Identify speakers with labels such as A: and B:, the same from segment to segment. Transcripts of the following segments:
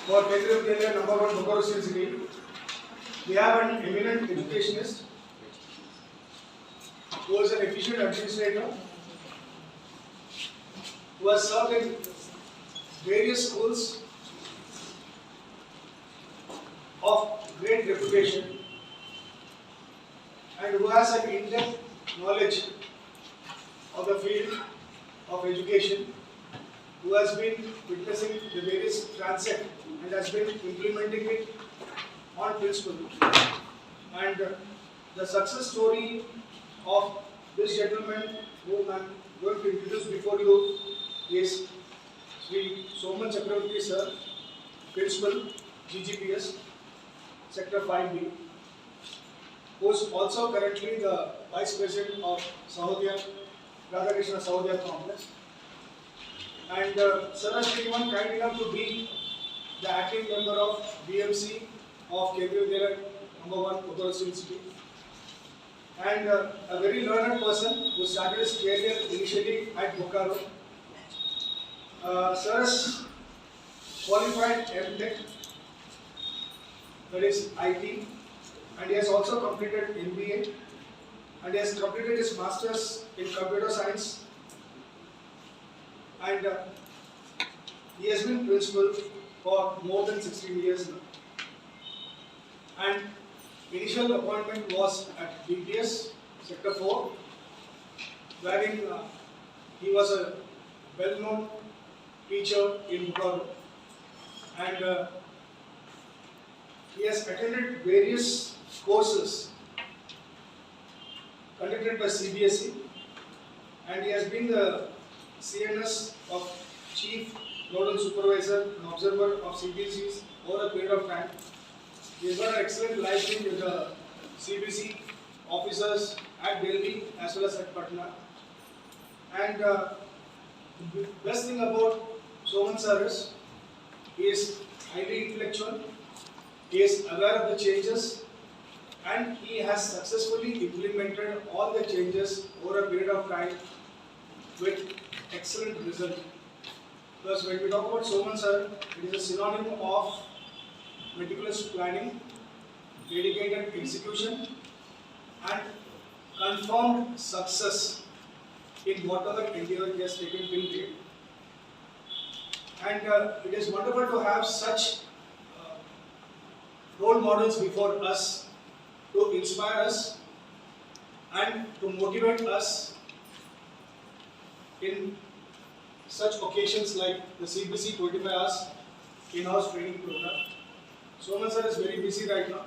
A: For Kendriya Vidyalaya number 1 Bokaro City, we have an eminent educationist who is an efficient administrator who has served in various schools of great reputation and who has an in-depth knowledge of the field of education, who has been witnessing the various transect and has been implementing it on principle. And the success story of this gentleman whom I am going to introduce before you is SHRI SOUMEN CHAKRABORTY sir, Principal, GGPS, Sector 5B, who is also currently the Vice President of Sahodaya, Radhakrishna Sahodaya Complex. And sir has been kind enough to be the acting member of BMC of Kendriya Vidyalaya number 1 Bokaro City. And a very learned person who started his career initially at Bokaro. Sir has qualified MTech, that is IT, and he has also completed MBA, and he has completed his Masters in Computer Science, and he has been principal for more than 16 years now. And initial appointment was at GGPS, Sector 4, wherein he was a well-known teacher in Bokaro, and he has attended various courses conducted by Cbse, and he has been the CNS of Chief Nodal Supervisor and Observer of CBSEs over a period of time. He has got an excellent life with the CBSE officers at Delhi as well as at Patna. And the best thing about SOUMEN sir is he is highly intellectual, he is aware of the changes, and he has successfully implemented all the changes over a period of time with excellent result. Because when we talk about SOUMEN sir, it is a synonym of meticulous planning, dedicated execution, and confirmed success in whatever endeavor he has taken till date. And it is wonderful to have such role models before us to inspire us and to motivate us in such occasions like the CBSE 25 hours in-house training program. SOUMEN sir is very busy right now,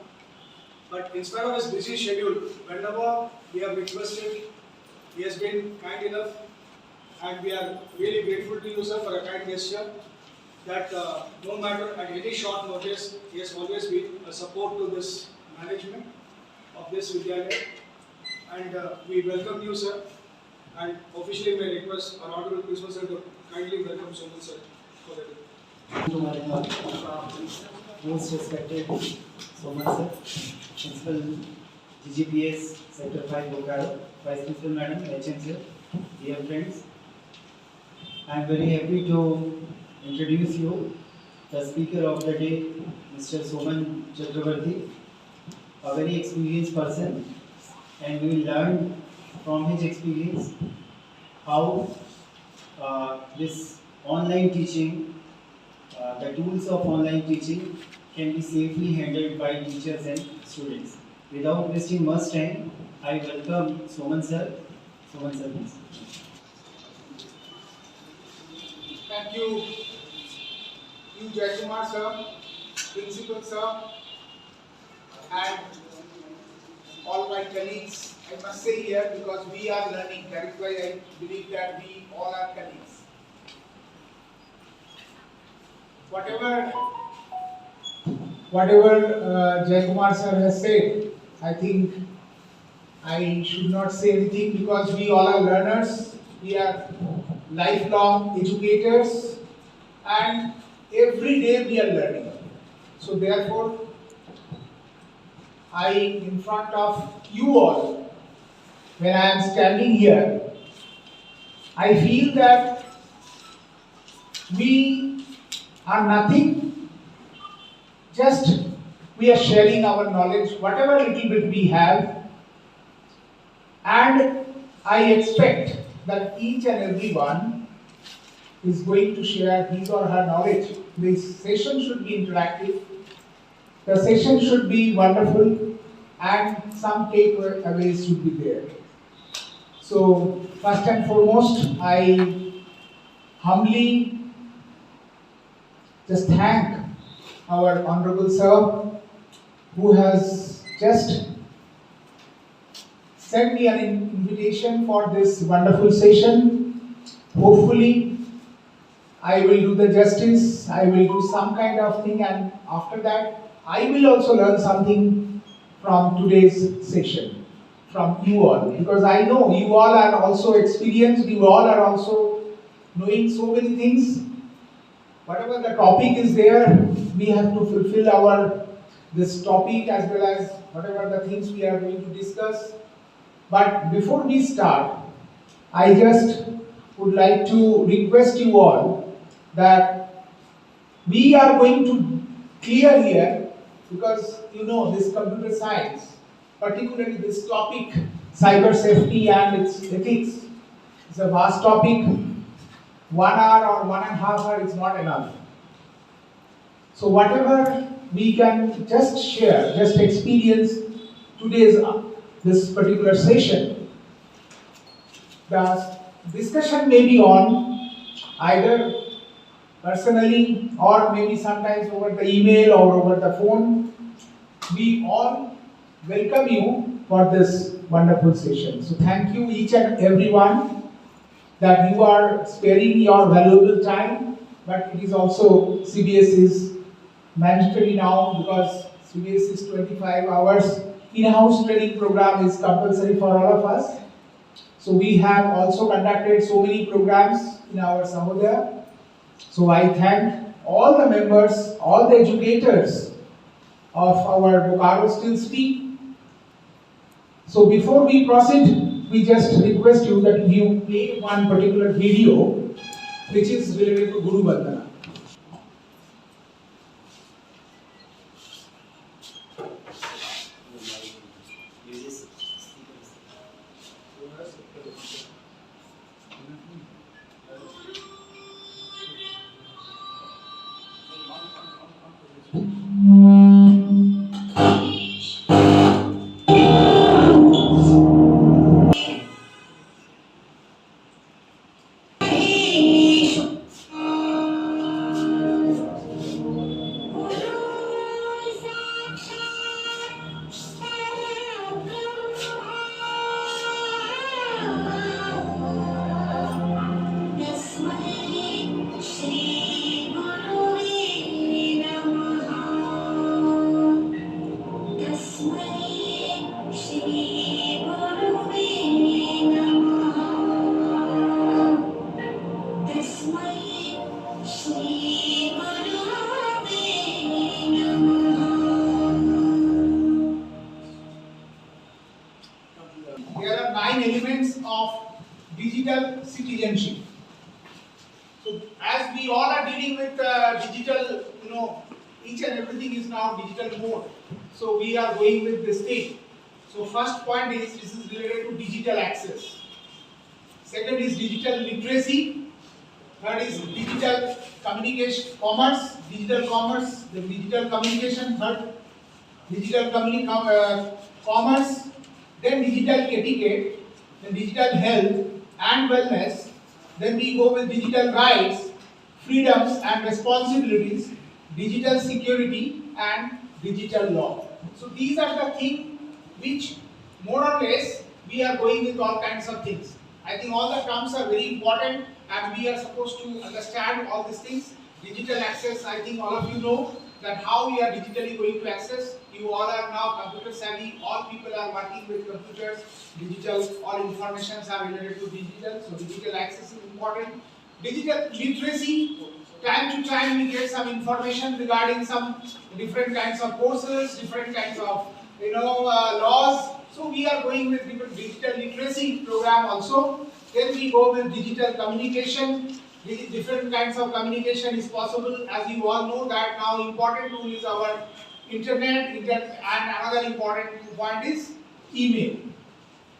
A: but in spite of his busy schedule, whenever we have requested, he has been kind enough, and we are really grateful to you sir for a kind gesture that no matter at any short notice, he has always been a support to this management of this Vidyalaya, and we welcome you sir, and officially may request our Honorable Principal sir to kindly welcome SOUMEN sir for the day.
B: Most respected SOUMEN sir, Principal GGPS Sector 5 Bokaro, Vice Principal Madam, HM sir, dear friends, I am very happy to introduce you the speaker of the day, Mr. SOUMEN Chakraborty, a very experienced person, and we will learn from his experience how this online teaching, the tools of online teaching can be safely handled by teachers and students. Without wasting much time, I welcome SOUMEN sir. SOUMEN sir, please.
C: Thank you, Jayakumar sir, Principal sir, and all my colleagues. I must say here because we are learning, that is why I believe that we all are colleagues. Whatever Jayakumar sir has said, I think I should not say anything because we all are learners, we are lifelong educators, and every day we are learning. So therefore, in front of you all, when I am standing here, I feel that we are nothing just we are sharing our knowledge, whatever little bit we have, and I expect that each and every one is going to share his or her knowledge. This session should be interactive, the session should be wonderful, and some takeaways should be there. So, first and foremost, I humbly just thank our Honorable Sir who has just sent me an invitation for this wonderful session. Hopefully, I will do the justice, I will do some kind of thing, and after that, I will also learn something from today's session, from you all, because I know you all are also experienced, you all are also knowing so many things. Whatever the topic is there, we have to fulfill this topic as well as whatever the things we are going to discuss. But before we start, I just would like to request you all that we are going to clear here, because you know this computer science, particularly this topic, cyber safety and its ethics, is a vast topic. 1 hour or 1.5 hours is not enough. So whatever we can just share, just experience today's this particular session. The discussion may be on either personally or maybe sometimes over the email or over the phone. We all welcome you for this wonderful session. So thank you each and everyone that you are sparing your valuable time, but it is also CBSE is mandatory now, because CBSE is 25 hours. In-house training program is compulsory for all of us. So we have also conducted so many programs in our Sahodaya. So I thank all the members, all the educators of our Bokaro Still Speak. So before we proceed, we just request you that you play one particular video which is related to Guru Bandhana. There are 9 elements of digital citizenship. So as we all are dealing with digital, each and everything is now digital mode. So we are going with this thing. So first point is, this is related to digital access. Second is digital literacy. Third is digital communication, commerce, then digital communication. Third, digital commerce. Then digital etiquette, then digital health and wellness, then we go with digital rights, freedoms and responsibilities, digital security and digital law. So these are the things which more or less we are going with all kinds of things. I think all the terms are very important and we are supposed to understand all these things. Digital access, I think all of you know that how we are digitally going to access. You all are now computer savvy, all people are working with computers, digital, all informations are related to digital, so digital access is important. Digital literacy, time to time we get some information regarding some different kinds of courses, different kinds of laws. So we are going with digital literacy program also. Then we go with digital communication, different kinds of communication is possible. As you all know that now important tool is our internet, and another important point is email.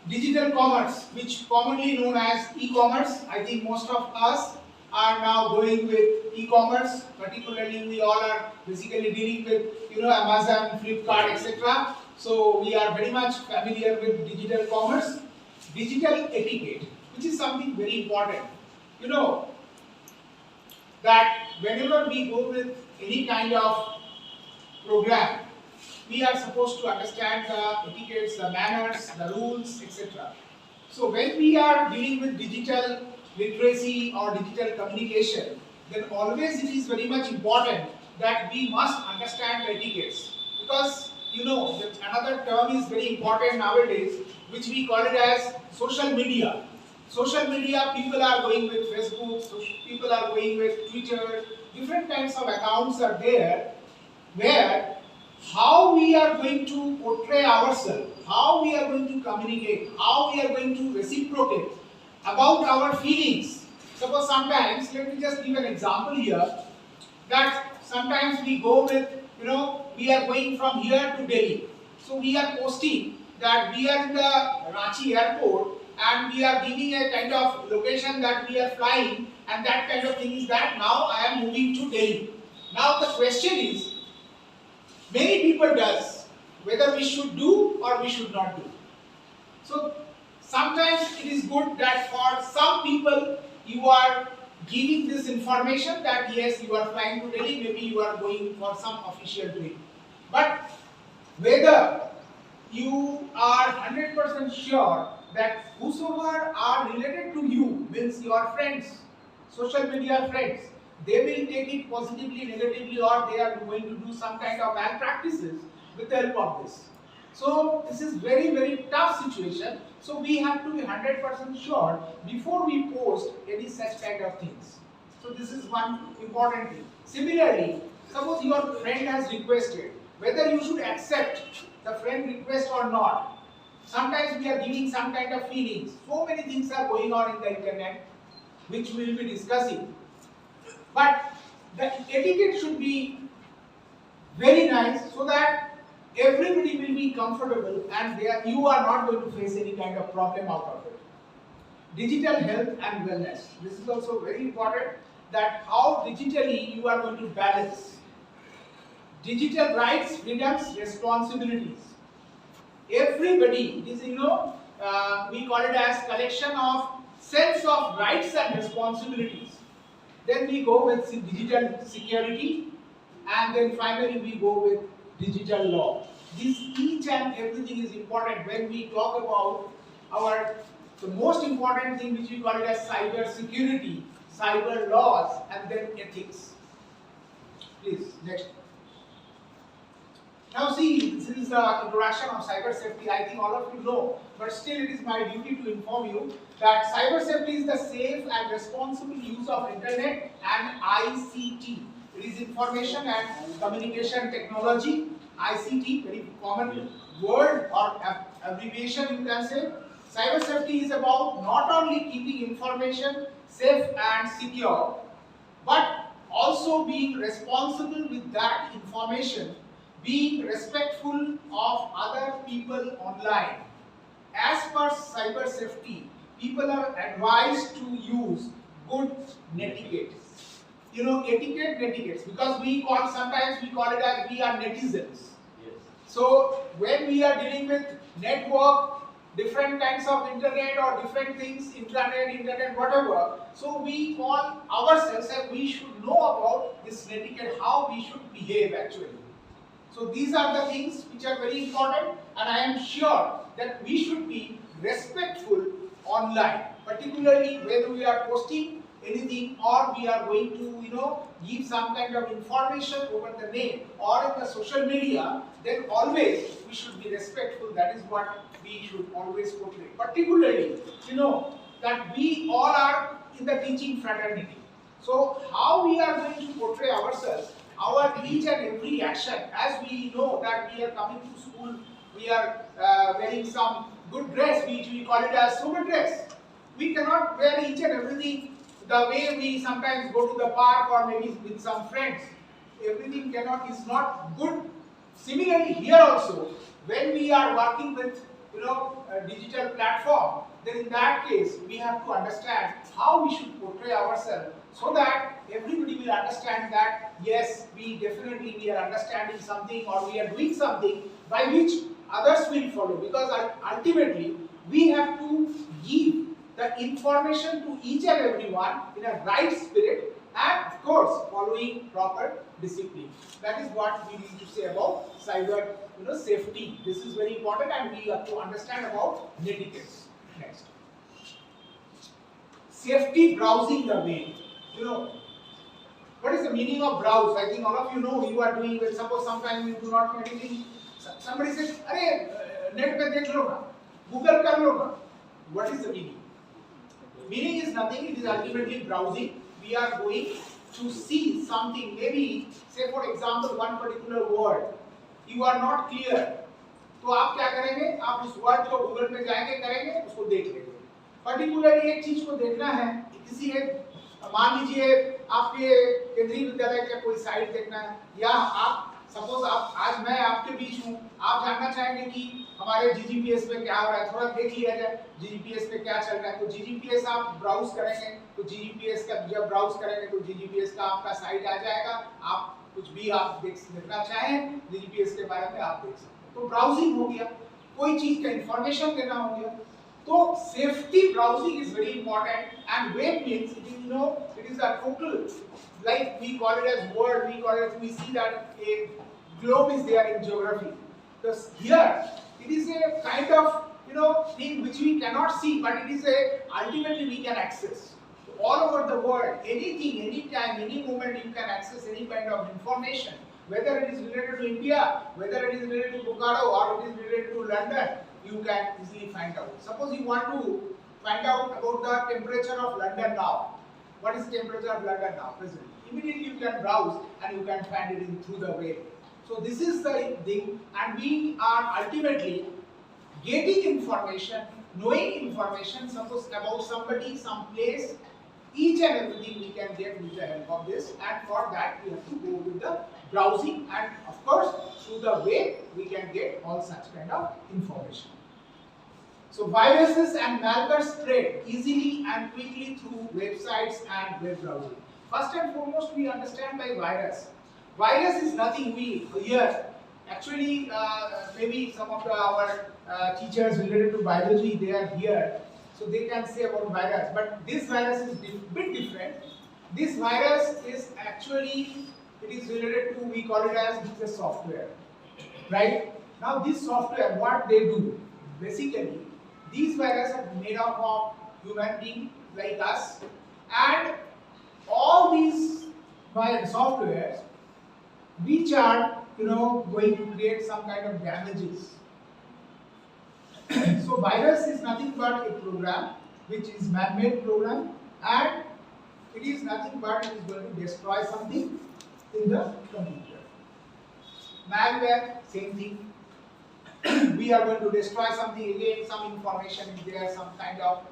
C: Digital commerce, which commonly known as e-commerce. I think most of us are now going with e-commerce. Particularly, we all are basically dealing with Amazon, Flipkart, etc. So we are very much familiar with digital commerce. Digital etiquette, which is something very important. You know that whenever we go with any kind of program, we are supposed to understand the etiquettes, the manners, the rules, etc. So when we are dealing with digital literacy or digital communication, then always it is very much important that we must understand the etiquettes. Because that another term is very important nowadays, which we call it as social media. Social media, people are going with Facebook, people are going with Twitter, different kinds of accounts are there, where how we are going to portray ourselves, how we are going to communicate, how we are going to reciprocate about our feelings. Suppose sometimes, let me just give an example here, that sometimes we go with, we are going from here to Delhi. So we are posting that we are in the Ranchi airport and we are giving a kind of location that we are flying, and that kind of thing is that now I am moving to Delhi. Now the question is, many people does whether we should do or we should not do. So sometimes it is good that for some people you are giving this information that yes, you are flying to Delhi, maybe you are going for some official trip. But whether you are 100% sure that whosoever are related to you, means your friends, social media friends, they will take it positively, negatively, or they are going to do some kind of malpractices with the help of this. So this is very, very tough situation. So we have to be 100% sure before we post any such kind of things. So this is one important thing. Similarly, suppose your friend has requested, whether you should accept the friend request or not. Sometimes we are giving some kind of feelings. So many things are going on in the internet, which we will be discussing. But the etiquette should be very nice so that everybody will be comfortable and you are not going to face any kind of problem out of it. Digital health and wellness. This is also very important, that how digitally you are going to balance digital rights, freedoms, responsibilities. Everybody, it is we call it as collection of sets of rights and responsibilities. Then we go with digital security, and then finally we go with digital law. This each and everything is important when we talk about the most important thing, which we call it as cyber security, cyber laws, and then ethics. Please, next. Now see, this is the introduction of cyber safety. I think all of you know, but still it is my duty to inform you that cyber safety is the safe and responsible use of internet and ICT. It is information and communication technology. ICT, very common word or abbreviation you can say. Cyber safety is about not only keeping information safe and secure, but also being responsible with that information, being respectful of other people online. As per cyber safety, people are advised to use good netiquette. Etiquettes, because sometimes we call it as we are netizens. Yes. So when we are dealing with network, different kinds of internet or different things, internet, whatever, so we call ourselves and we should know about this netiquette, how we should behave actually. So these are the things which are very important, and I am sure that we should be respectful online, particularly when we are posting anything or we are going to give some kind of information over the net or in the social media, then always we should be respectful. That is what we should always portray. Particularly, that we all are in the teaching fraternity. So how we are going to portray ourselves, our each and every action, as we know that we are coming to school, we are wearing some good dress, which we call it as SOUMEN dress. We cannot wear each and everything the way we sometimes go to the park or maybe with some friends, everything is not good. Similarly, here also, when we are working with a digital platform, then in that case we have to understand how we should portray ourselves so that everybody will understand that yes, we are understanding something or we are doing something by which others will follow, because ultimately we have to give the information to each and everyone in a right spirit and of course following proper discipline. That is what we need to say about cyber safety. This is very important and we have to understand about etiquette. Next. Safety browsing the web. What is the meaning of browse? I think all of you know you are doing it. Suppose sometimes you do not know anything. Somebody says, "Arey, net pe dekh lo na, Google kar lo na." What is the meaning? Meaning is nothing. It is ultimately browsing. We are going to see something. Maybe, say for example, one particular word. You are not clear. तो आप क्या करेंगे? आप उस word को Google में जाएंगे, करेंगे, उसको देख लेंगे. पर्टिकुलरली एक चीज को देखना है. किसी एक मान लीजिए आपके केंद्रीय विद्यालय का कोई साइट देखना है, या आप सपोज आज मैं आपके बीच हूँ, आप जानना चाहेंगे कि हमारे GGPS में क्या हो रहा है, थोड़ा देख लिया जाए GGPS पे क्या चल रहा है. तो GGPS आप ब्राउज करेंगे, तो GGPS का जब ब्राउज करेंगे तो GGPS का आपका साइट आ जाएगा. आप कुछ भी आप देखना चाहें GGPS के बारे में आप देख सकते हैं. तो ब्राउजिंग हो गया, कोई चीज का इंफॉर्मेशन देना हो गया. तो safety browsing is very important. And web means it is a total, like we call it as world, we see that a globe is there in geography. Thus here it is a kind of thing which we cannot see, but it is ultimately we can access. So all over the world, anything, anytime, any moment you can access any kind of information, whether it is related to India, whether it is related to Bokaro or it is related to London, you can easily find out. Suppose you want to find out about the temperature of London now. What is the temperature of London now? Presently. Immediately you can browse and you can find it through the web. So this is the thing, and we are ultimately getting information, knowing information, suppose about somebody, some place, each and everything we can get with the help of this, and for that we have to go with the browsing, and of course through the web we can get all such kind of information. So viruses and malware spread easily and quickly through websites and web browsing. First and foremost, we understand by virus. Virus is nothing we hear. Actually, maybe some of our teachers related to biology, they are here, so they can say about virus. But this virus is bit different. This virus is actually, it is related to, we call it as the software, right? Now this software, what they do, basically, these viruses are made up of human beings like us, and all these softwares which are going to create some kind of damages. So virus is nothing but a program which is man-made program, and it is nothing but it is going to destroy something in the computer. Malware, same thing. We are going to destroy something again, some information is there, some kind of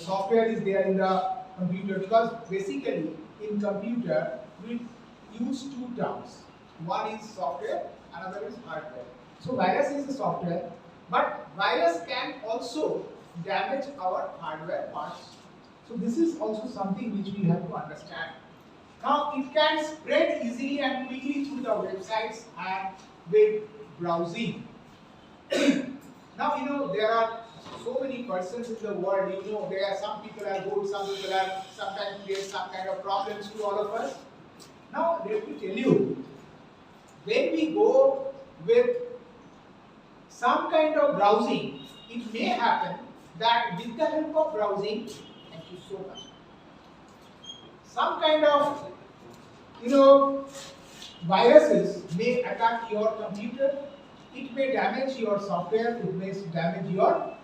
C: software is there in the computer, because basically in computer we use two terms. One is software, another is hardware. So virus is a software, but virus can also damage our hardware parts. So this is also something which we have to understand. Now it can spread easily and quickly through the websites and web browsing. Now there are so many persons in the world. There are some people are good, some people are sometimes create some kind of problems to all of us. Now let me tell you, when we go with some kind of browsing, it may happen that with the help of browsing, thank you so much, some kind of viruses may attack your computer, it may damage your software, it may damage your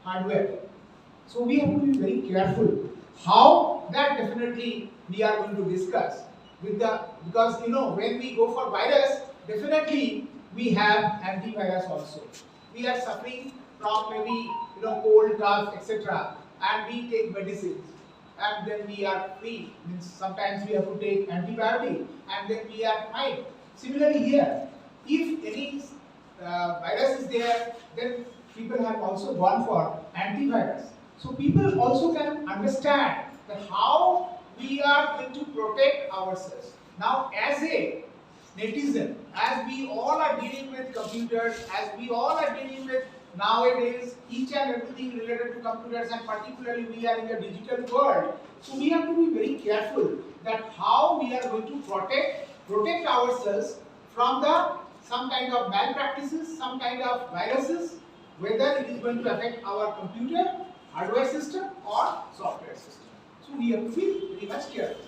C: hardware. So we have to be very careful. How? That definitely we are going to discuss with because when we go for virus, definitely we have antivirus also. We are suffering from maybe cold, cough, etc. and we take medicines and then we are free. Means sometimes we have to take antibiotic and then we are fine. Similarly here, if any virus is there, then people have also gone for antivirus. So people also can understand that how we are going to protect ourselves. Now as a netizen, as we all are dealing with computers, as we all are dealing with nowadays each and everything related to computers, and particularly we are in the digital world, so we have to be very careful that how we are going to protect ourselves from the some kind of malpractices, some kind of viruses, whether it is going to affect our computer, hardware system or software system. So we have to be very much careful.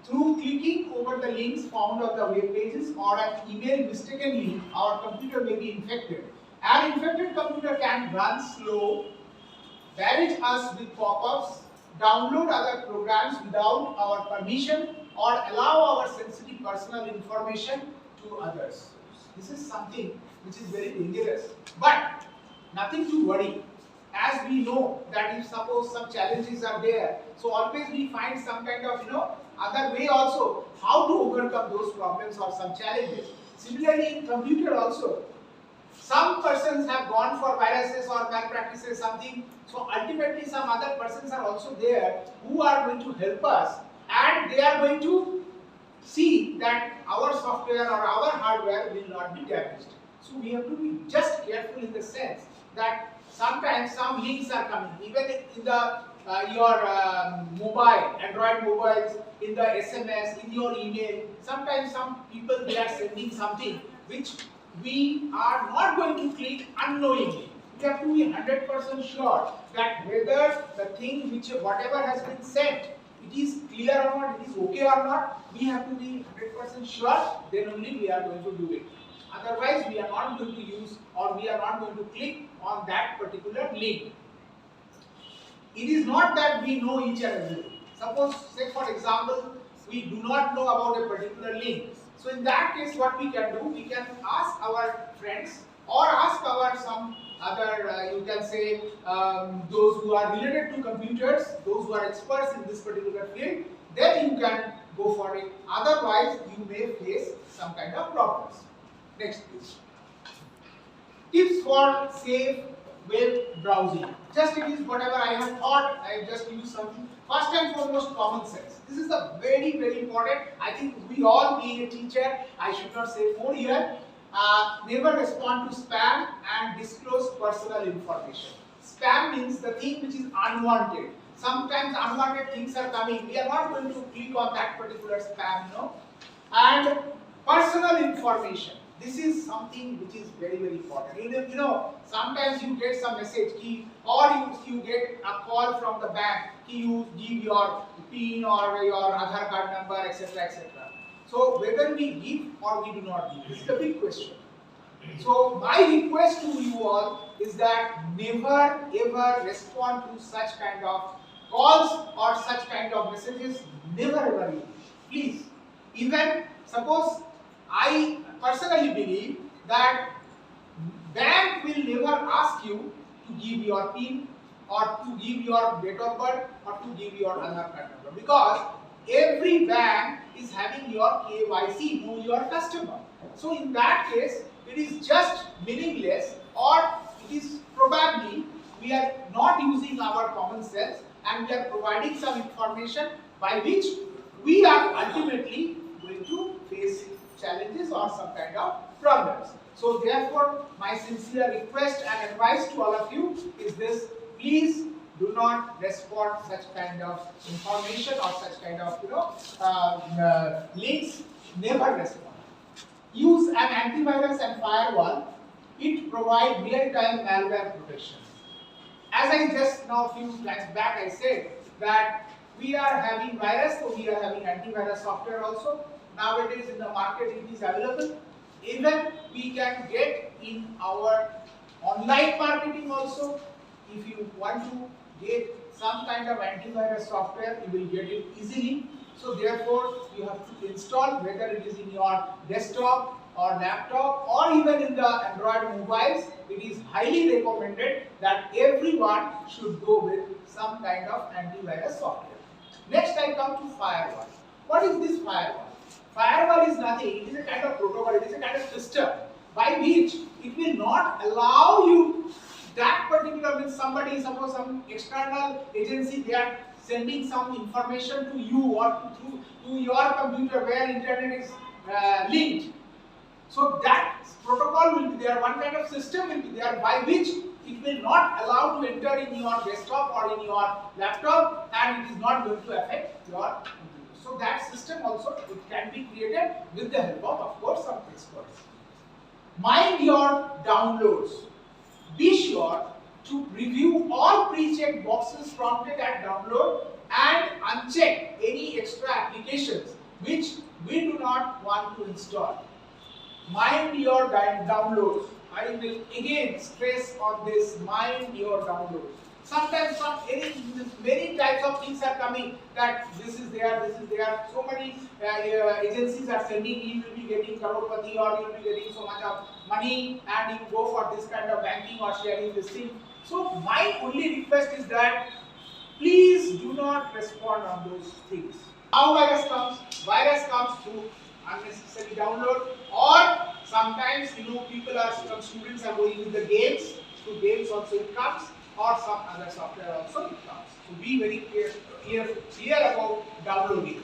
C: Through clicking over the links found on the web pages or an email mistakenly, our computer may be infected. An infected computer can run slow, damage us with pop-ups, download other programs without our permission, or allow our sensitive personal information to others. This is something which is very dangerous. But nothing to worry. As we know that if suppose some challenges are there, so always we find some kind of other way also how to overcome those problems or some challenges. Similarly in computer also, some persons have gone for viruses or malpractices something, so ultimately some other persons are also there who are going to help us, and they are going to see that our software or our hardware will not be damaged. So we have to be just careful in the sense that sometimes some links are coming, even in the your mobile, Android mobiles, in the SMS, in your email. Sometimes some people they are sending something which we are not going to click unknowingly. We have to be 100% sure that whether the thing which whatever has been sent, it is clear or not, it is okay or not. We have to be 100% sure. Then only we are going to do it. Otherwise, we are not going to use or we are not going to click on that particular link. It is not that we know each and everything. Suppose, say for example, we do not know about a particular link. So in that case, what we can do, we can ask our friends or ask our some other, you can say, those who are related to computers, those who are experts in this particular field, then you can go for it. Otherwise, you may face some kind of problems. Next please. Tips for safe web browsing. Just it is whatever I have thought, I have just used something. First and foremost, common sense. This is a very, very important. I think we all being a teacher, I should not say more here. Never respond to spam and disclose personal information. Spam means the thing which is unwanted. Sometimes unwanted things are coming. We are not going to click on that particular spam, And personal information. This is something which is very, very important. Sometimes you get some message key, or you get a call from the bank key, you give your PIN or your Aadhaar card number, etc., etc. So whether we give or we do not give, this is the big question. So my request to you all is that never ever respond to such kind of calls or such kind of messages. Never ever use. Please. Even suppose I personally believe that bank will never ask you to give your PIN or to give your date of birth or to give your Aadhaar card number, because every bank is having your KYC, know your customer. So in that case, it is just meaningless, or it is probably we are not using our common sense and we are providing some information by which we are ultimately going to face challenges or some kind of problems. So therefore, my sincere request and advice to all of you is this: please do not respond such kind of information or such kind of links. Never respond. Use an antivirus and firewall. It provides real-time malware protection. As I just now few slides back I said that we are having virus, so we are having antivirus software also. Nowadays in the market it is available. Even we can get in our online marketing also. If you want to get some kind of antivirus software, you will get it easily. So therefore, you have to install, whether it is in your desktop or laptop or even in the Android mobiles. It is highly recommended that everyone should go with some kind of antivirus software. Next I come to firewall. What is this firewall? Firewall is nothing, it is a kind of protocol, it is a kind of system by which it will not allow you that particular, means somebody, suppose some external agency, they are sending some information to you or to your computer where internet is linked. So that protocol will be there, one kind of system will be there by which it will not allow to enter in your desktop or in your laptop, and it is not going to affect your computer. So that system also it can be created with the help of course, some experts. Mind your downloads. Be sure to review all pre-checked boxes prompted at download and uncheck any extra applications which we do not want to install. Mind your downloads. I will again stress on this, mind your downloads. Sometimes many types of things are coming, that this is there, so many agencies are sending, you will be getting crorepati or you will be getting so much of money and you go for this kind of banking or sharing this thing. So my only request is that please do not respond on those things. How virus comes? Virus comes through unnecessary download, or sometimes some students are going with the games, through games also it comes, or some other software also it comes. So be very clear about downloading.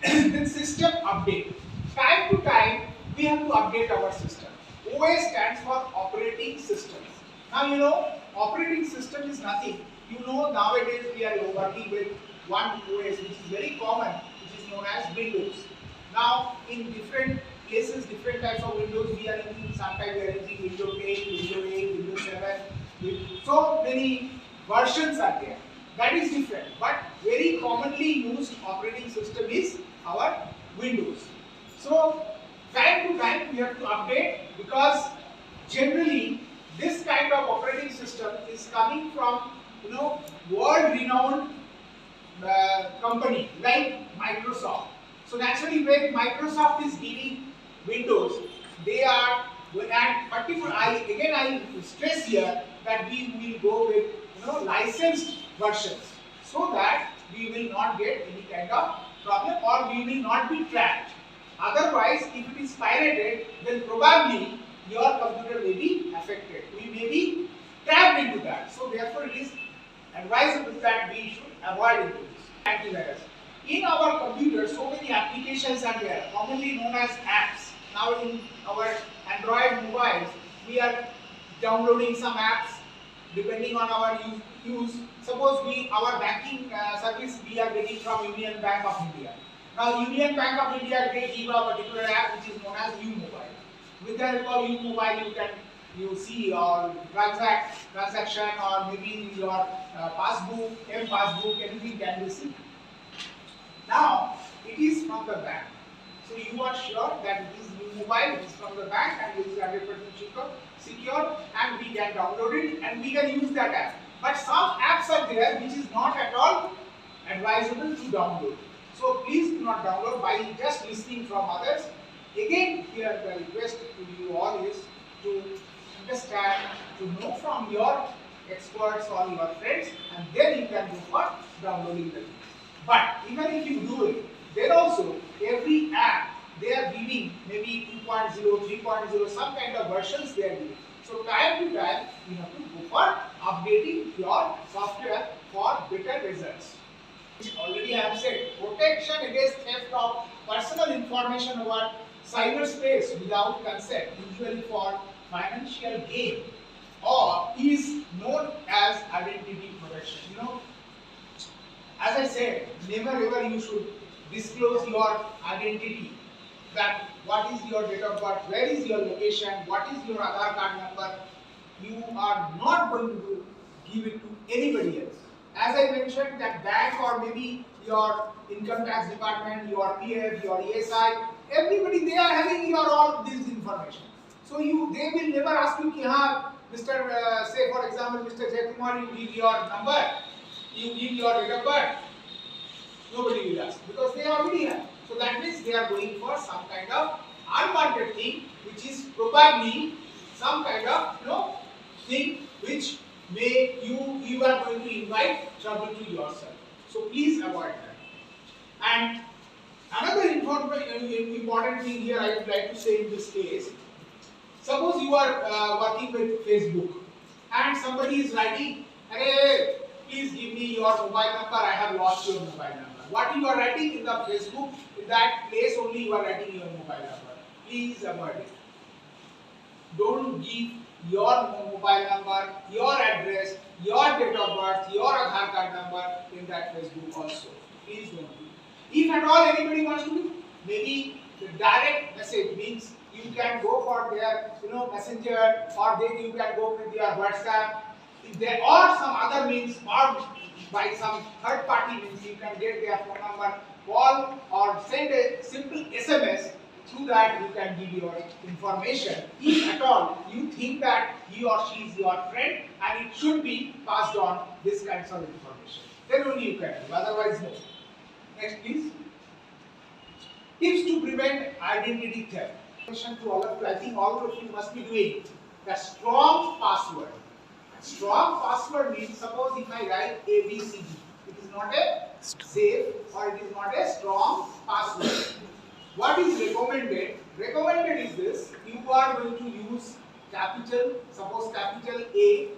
C: Then system update. Time to time we have to update our system. OS stands for operating systems. Now operating system is nothing. Nowadays we are working with one OS which is very common, which is known as Windows. Now in different cases, different types of Windows we are using. Sometimes we are using Windows 8, Windows 8, Windows 7. So many versions are there. That is different. But very commonly used operating system is our Windows. So time to time we have to update, because generally this kind of operating system is coming from world-renowned company like Microsoft. So naturally, when Microsoft is giving Windows, they are, and particular, I stress here that we will go with licensed versions, so that we will not get any kind of problem, or we will not be trapped. Otherwise, if it is pirated, then probably your computer may be affected. We may be trapped into that. So therefore, it is advisable that we should avoid into this. Antivirus. In our computer, so many applications are there, commonly known as apps. Now in our Android mobiles, we are downloading some apps depending on our use. Suppose our banking service we are getting from Union Bank of India. Now Union Bank of India, they give a particular app which is known as U-Mobile. With the help of U-Mobile, you see your transaction, or maybe your passbook, M-passbook, anything can be seen. Now it is from the bank. So you are sure that it is U-Mobile, it is from the bank, and it is 100% secure, and we can download it and we can use that app. But some apps are there which is not at all advisable to download. So please do not download by just listening from others. Again, here the request to you all is to understand, to know from your experts or your friends, and then you can go for downloading the things. But even if you do it, then also every app they are giving maybe 2.0, 3.0, some kind of versions they are giving. So time to time you have to go for updating your software for better results. Already I have said, protection against theft of personal information over cyberspace without consent, usually for financial gain, or is known as identity protection. As I said, never ever you should disclose your identity, that what is your date of birth, where is your location, what is your Aadhaar card number. You are not going to give it to anybody else. As I mentioned, that bank or maybe your income tax department, your PF, your ESI, everybody, they are having your all this information. So they will never ask you, Mr. Say for example, Mr. Jaykumar, you give your number, you give your date of birth. Nobody will ask, because they already have. So that means they are going for some kind of unwanted thing, which is probably some kind of thing which you are going to invite trouble to yourself. So please avoid that. And another important thing here I would like to say in this case, suppose you are working with Facebook and somebody is writing, hey, please give me your mobile number, I have lost your mobile number. What you are writing in the Facebook, in that place only you are writing your mobile number. Please avoid it. Don't give your mobile number, your address, your date of birth, your Aadhaar card number in that Facebook also. Please don't do. If at all anybody wants to do, maybe the direct message means you can go for their messenger, or then you can go with their WhatsApp. If there are some other means, or by some third party means, you can get their phone number, call or send a simple SMS. Through that you can give your information. If at all you think that he or she is your friend and it should be passed on this kinds of information, then only you can do. Otherwise no. Next please. Tips to prevent identity theft. To all of you, I think all of you must be doing the strong password. Strong password means, suppose if I write ABCD, it is not a safe or it is not a strong password. What is recommended? Recommended is this: you are going to use capital, suppose capital A,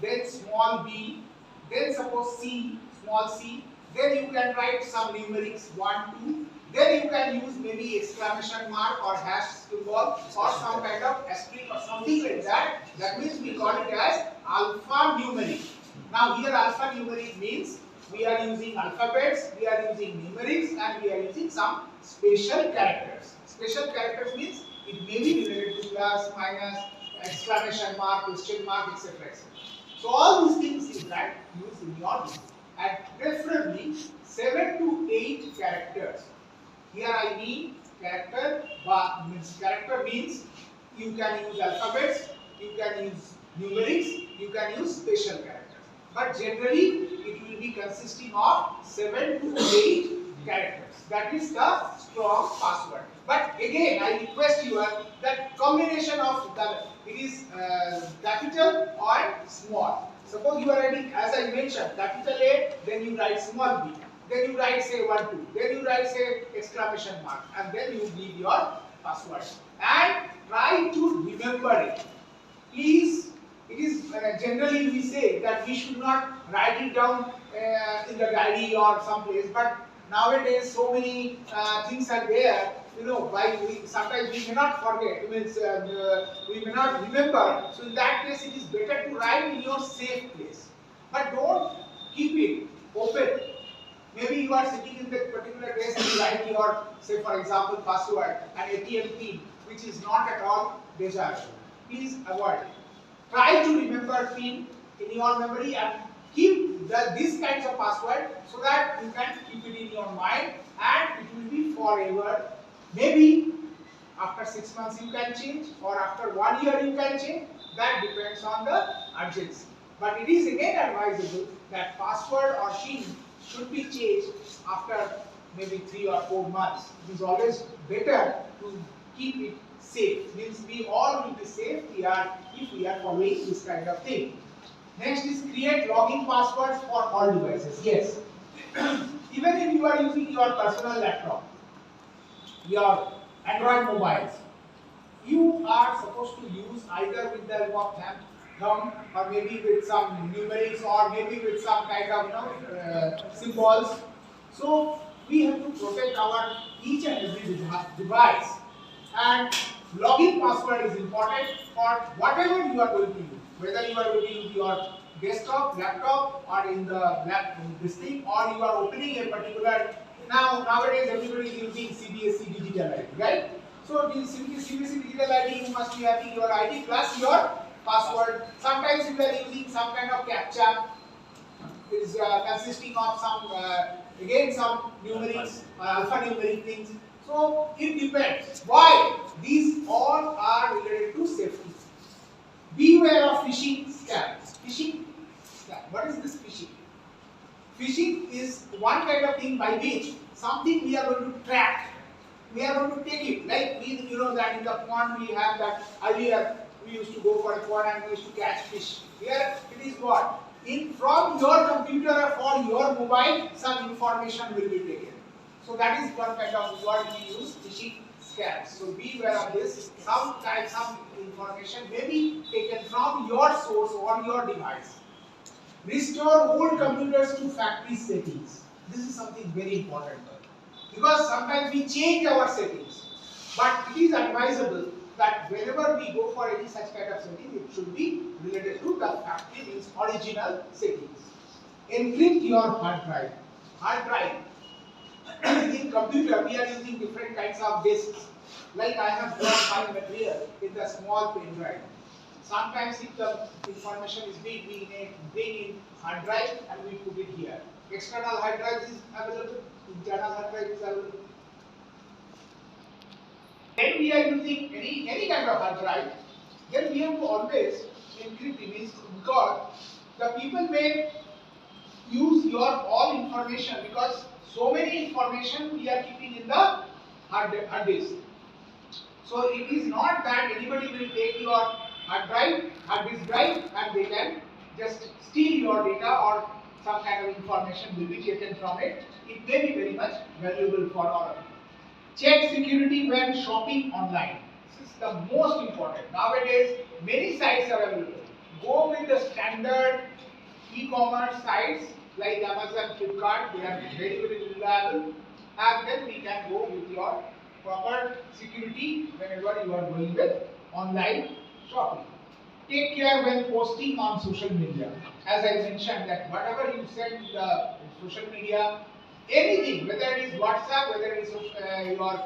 C: then small b, then suppose C, small c, then you can write some numerics 1, 2, then you can use maybe exclamation mark or hash symbol or some kind of asterisk or something like that. That means we call it as alphanumeric. Now here alphanumeric means we are using alphabets, we are using numerics, and we are using some special characters. Special characters means it may be related to plus, minus, exclamation mark, question mark, etc. etc. So all these things you can use in your book, and preferably 7 to 8 characters. Here I mean character means you can use alphabets, you can use numerics, you can use special characters. But generally it will be consisting of 7 to 8 characters. That is the strong password. But again I request you that combination of it is capital or small. Suppose you are writing, as I mentioned, capital A, then you write small b, then you write say 1, 2, then you write say exclamation mark, and then you give your password. And try to remember it. Please, it is generally we say that we should not write it down in the diary or someplace, but nowadays so many things are there. Sometimes we may not forget, means we may not remember. So in that case, it is better to write in your safe place. But don't keep it open. Maybe you are sitting in that particular place and you write your, say for example, password, an ATM pin, which is not at all desired. Please avoid it. Try to remember pin in your memory and keep these kinds of password so that you can keep it in your mind and it will be forever. Maybe after 6 months you can change, or after 1 year you can change. That depends on the urgency. But it is again advisable that password or PIN should be changed after maybe 3 or 4 months. It is always better to keep it safe. Means we all will be safe if we are following this kind of thing. Next is create login passwords for all devices. Yes. Even if you are using your personal laptop, your Android mobiles, you are supposed to use either with the help of thumb or maybe with some numerics or maybe with some kind of symbols. So we have to protect our each and every device, and login password is important for whatever you are going to use. Whether you are going to use your desktop, laptop, or in the this thing, or you are opening a particular. Nowadays everybody is using Cbse digital ID, right? So in Cbse digital ID you must be having your ID plus your password. Sometimes you are using some kind of captcha. It is consisting of some again some numerics, alphanumeric things. So it depends. Why? These all are related to safety. Beware of phishing scams. Phishing scam. What is this phishing? Phishing is one kind of thing by which something we are going to track. We are going to take it. Like we, that in the phone we have that earlier we used to go for a pond and we used to catch fish. Here it is what? From your computer or from your mobile, some information will be taken. So that is one kind of word we use, phishing scams. So be aware of this. Some information may be taken from your source or your device. Restore old computers to factory settings. This is something very important, because sometimes we change our settings. But it is advisable that whenever we go for any such kind of setting, it should be related to the factory, means original settings. Encrypt your hard drive. Hard drive. In computer, we are using different kinds of disks. Like I have brought my material in the small pen drive. Sometimes if the information is big, we bring in hard drive and we put it here. External hard drive is available, internal hard drive is available. When we are using any kind of hard drive, then we have to always encrypt it, because the people may use your all information, because so many information we are keeping in the hard disk. So it is not that anybody will take your hard disk drive, and they can just steal your data or some kind of information will be taken from it. It may be very much valuable for all of you. Check security when shopping online. This is the most important. Nowadays, many sites are available. Go with the standard e-commerce sites like Amazon, Flipkart. They are very, very reliable. And then we can go with your proper security whenever you are going with online shopping. Take care when posting on social media. As I mentioned, that whatever you send in the social media, anything, whether it is WhatsApp, whether it is your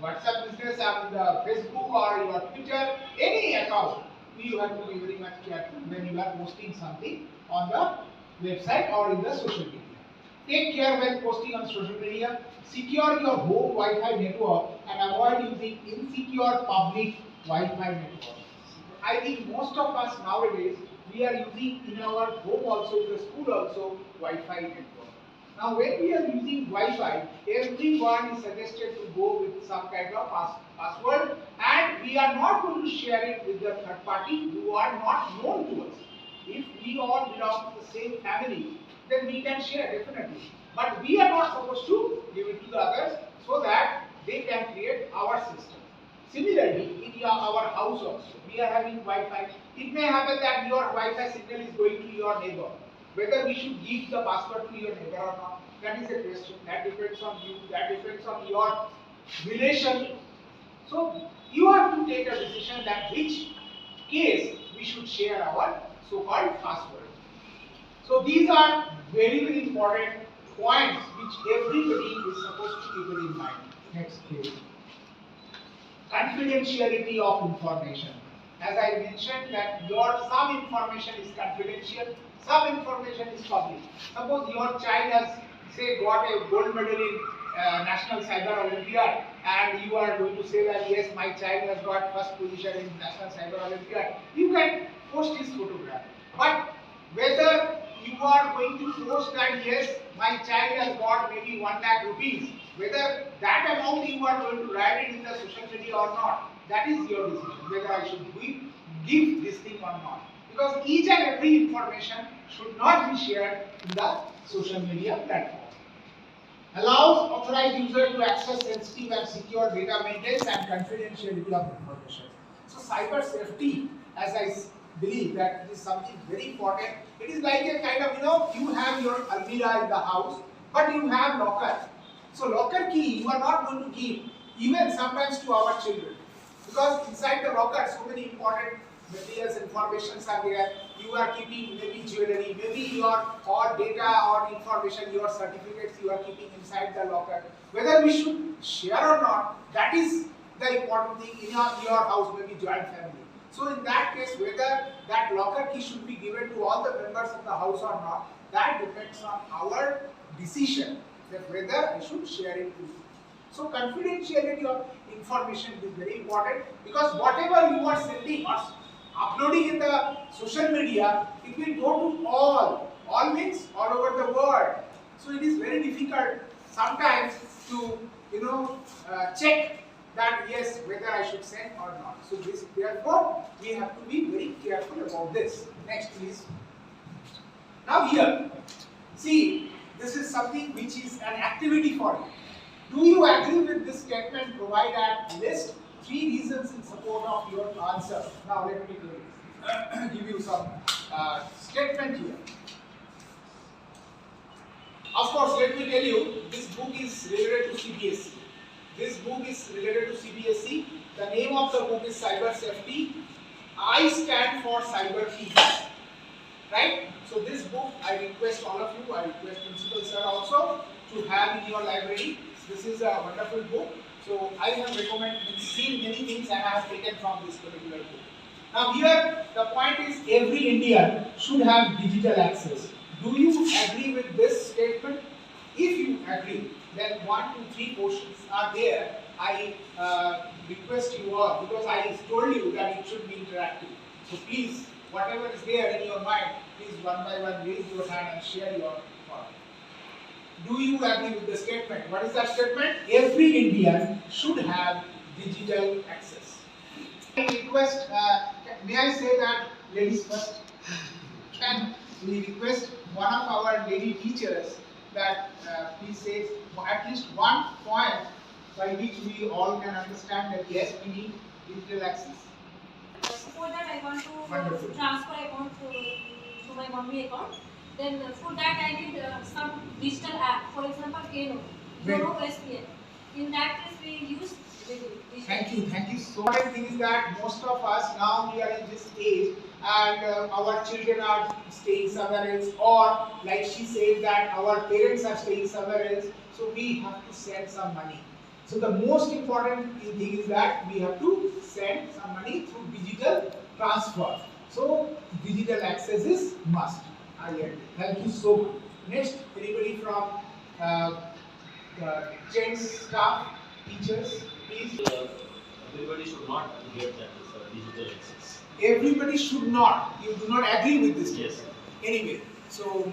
C: WhatsApp business or the Facebook or your Twitter, any account, you have to be very much careful when you are posting something on the website or in the social media. Take care when posting on social media. Secure your home Wi-Fi network and avoid using insecure public Wi-Fi network. I think most of us nowadays, we are using in our home also, in the school also, Wi-Fi network. Now when we are using Wi-Fi, everyone is suggested to go with some kind of password, and we are not going to share it with the third party who are not known to us. If we all belong to the same family, then we can share definitely. But we are not supposed to give it to the others so that they can create our system. Similarly, in our house also, we are having Wi-Fi. It may happen that your Wi-Fi signal is going to your neighbor. Whether we should give the password to your neighbor or not, that is a question. That depends on you. That depends on your relation. So you have to take a decision that which case we should share our so-called password. So these are very, very important points which everybody is supposed to keep it in mind. Next page. Confidentiality of information. As I mentioned that some information is confidential, some information is public. Suppose your child has got a gold medal in National Cyber Olympiad, and you are going to say that yes, my child has got first position in National Cyber Olympiad. You can post his photograph. But whether you are going to post that yes, my child has got maybe 1 lakh rupees, whether that amount you are going to write it in the social media or not, that is your decision, whether I should give this thing or not. Because each and every information should not be shared in the social media platform. Allows authorized user to access sensitive and secure data maintenance and confidentiality of information. So cyber safety, as I believe that it is something very important. It is like a kind of, you have your almirah in the house, but you have locker. So locker key you are not going to give even sometimes to our children, because inside the locker so many important materials, informations are there. You are keeping maybe jewelry, maybe your or data or information, your certificates you are keeping inside the locker. Whether we should share or not, that is the important thing in your house, maybe joint family. So in that case, whether that locker key should be given to all the members of the house or not, that depends on our decision that whether I should share it with you. So confidentiality of information is very important, because whatever you are sending or uploading in the social media, it will go to all means all over the world. So it is very difficult sometimes to check that yes, whether I should send or not. So this, therefore, we have to be very careful about this. Next, please. Now here, see, this is something which is an activity for you. Do you agree with this statement? Provide and list 3 reasons in support of your answer. Now let me give you some statement here. Of course, let me tell you, this book is related to Cbse. This book is related to Cbse. The name of the book is Cyber Safety. I stand for cyber peace. Right? So this book, I request all of you, I request Principal Sir also to have in your library. This is a wonderful book. So I have seen many things and I have taken from this particular book. Now here, the point is every Indian should have digital access. Do you agree with this statement? If you agree, then 1 to 3 portions are there. I request you all, because I told you that it should be interactive. So please, whatever is there in your mind, please one by one raise your hand and share your thought. Do you agree with the statement? What is that statement? Every Indian should have digital access. I request, may I say that ladies first? Can we request one of our lady teachers that please say at least one point by which we all can understand that yes, we need digital access.
D: For that I want to
C: Wonderful.
D: transfer account to my mommy account. Then for that I need some digital app. For example, Kano, SPN. In that case we use digital.
C: Thank you so much. The thing is that most of us now we are in this age and our children are staying somewhere else, or like she said that our parents are staying somewhere else, so we have to send some money. So the most important thing is that we have to send some money through digital transfer. So digital access is must. I get it. Thank you so much. Next, anybody from gents staff, teachers, please.
E: Everybody should not get that digital access.
C: Everybody should not. You do not agree with this.
E: Yes.
C: Anyway, so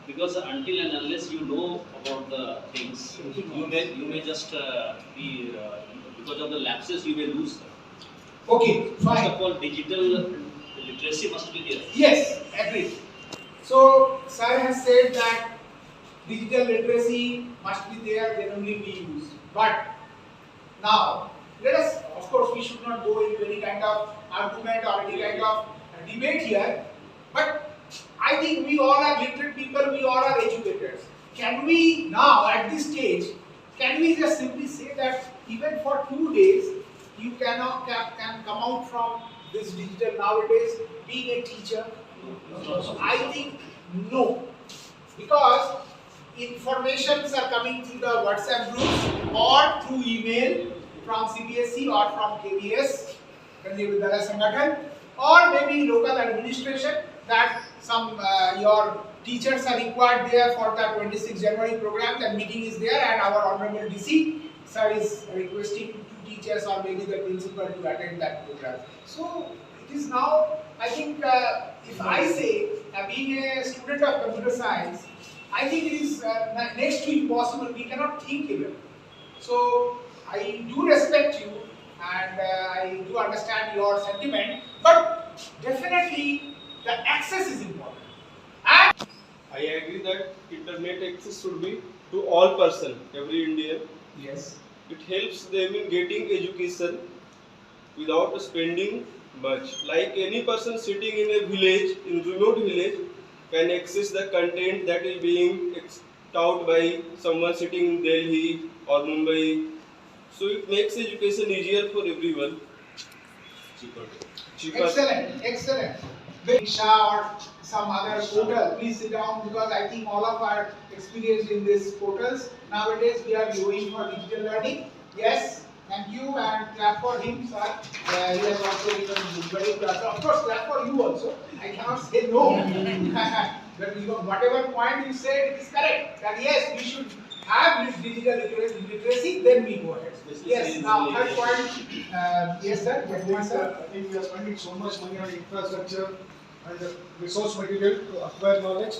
E: because until and unless you know about the things, you may just be because of the lapses you may lose.
C: okay,
E: First
C: fine.
E: of all, digital literacy must be there.
C: Yes, agree. So sir has said that digital literacy must be there, then only we use. But now let us, of course, we should not go into any kind of argument or any kind of debate here. But I think we all are literate people, we all are educators. Can we now, at this stage, can we just simply say that even for 2 days, you can come out from this digital nowadays, being a teacher? I think no. Because informations are coming through the WhatsApp groups or through email from Cbse or from KBS, or maybe local administration, that some your teachers are required there for the 26 January program. The meeting is there, and our honorable DC sir is requesting 2 teachers or maybe the principal to attend that program. So it is now, I think, if I say being a student of computer science, I think it is next to impossible. We cannot think even. So I do respect you and I do understand your sentiment, but definitely the access is important. And
F: I agree that internet access should be to all person, every Indian.
C: yes,
F: It helps them in getting education without spending much. Like any person sitting in a village, in remote village, can access the content that is being taught by someone sitting in Delhi or Mumbai. So it makes education easier for everyone. Cheaper.
C: excellent, excellent. Diksha or some other portal, please sit down, because I think all of are experienced in these portals. Nowadays we are going for digital learning. Yes, thank you, and clap for him, sir. He has also given very clap. Of course, clap for you also. I cannot say no. But whatever point you said, it is correct. That yes, we should have this digital literacy, then we go ahead. Yes, now third point. Yes, sir.
A: I think we are spending so much money on infrastructure and the resource material to acquire knowledge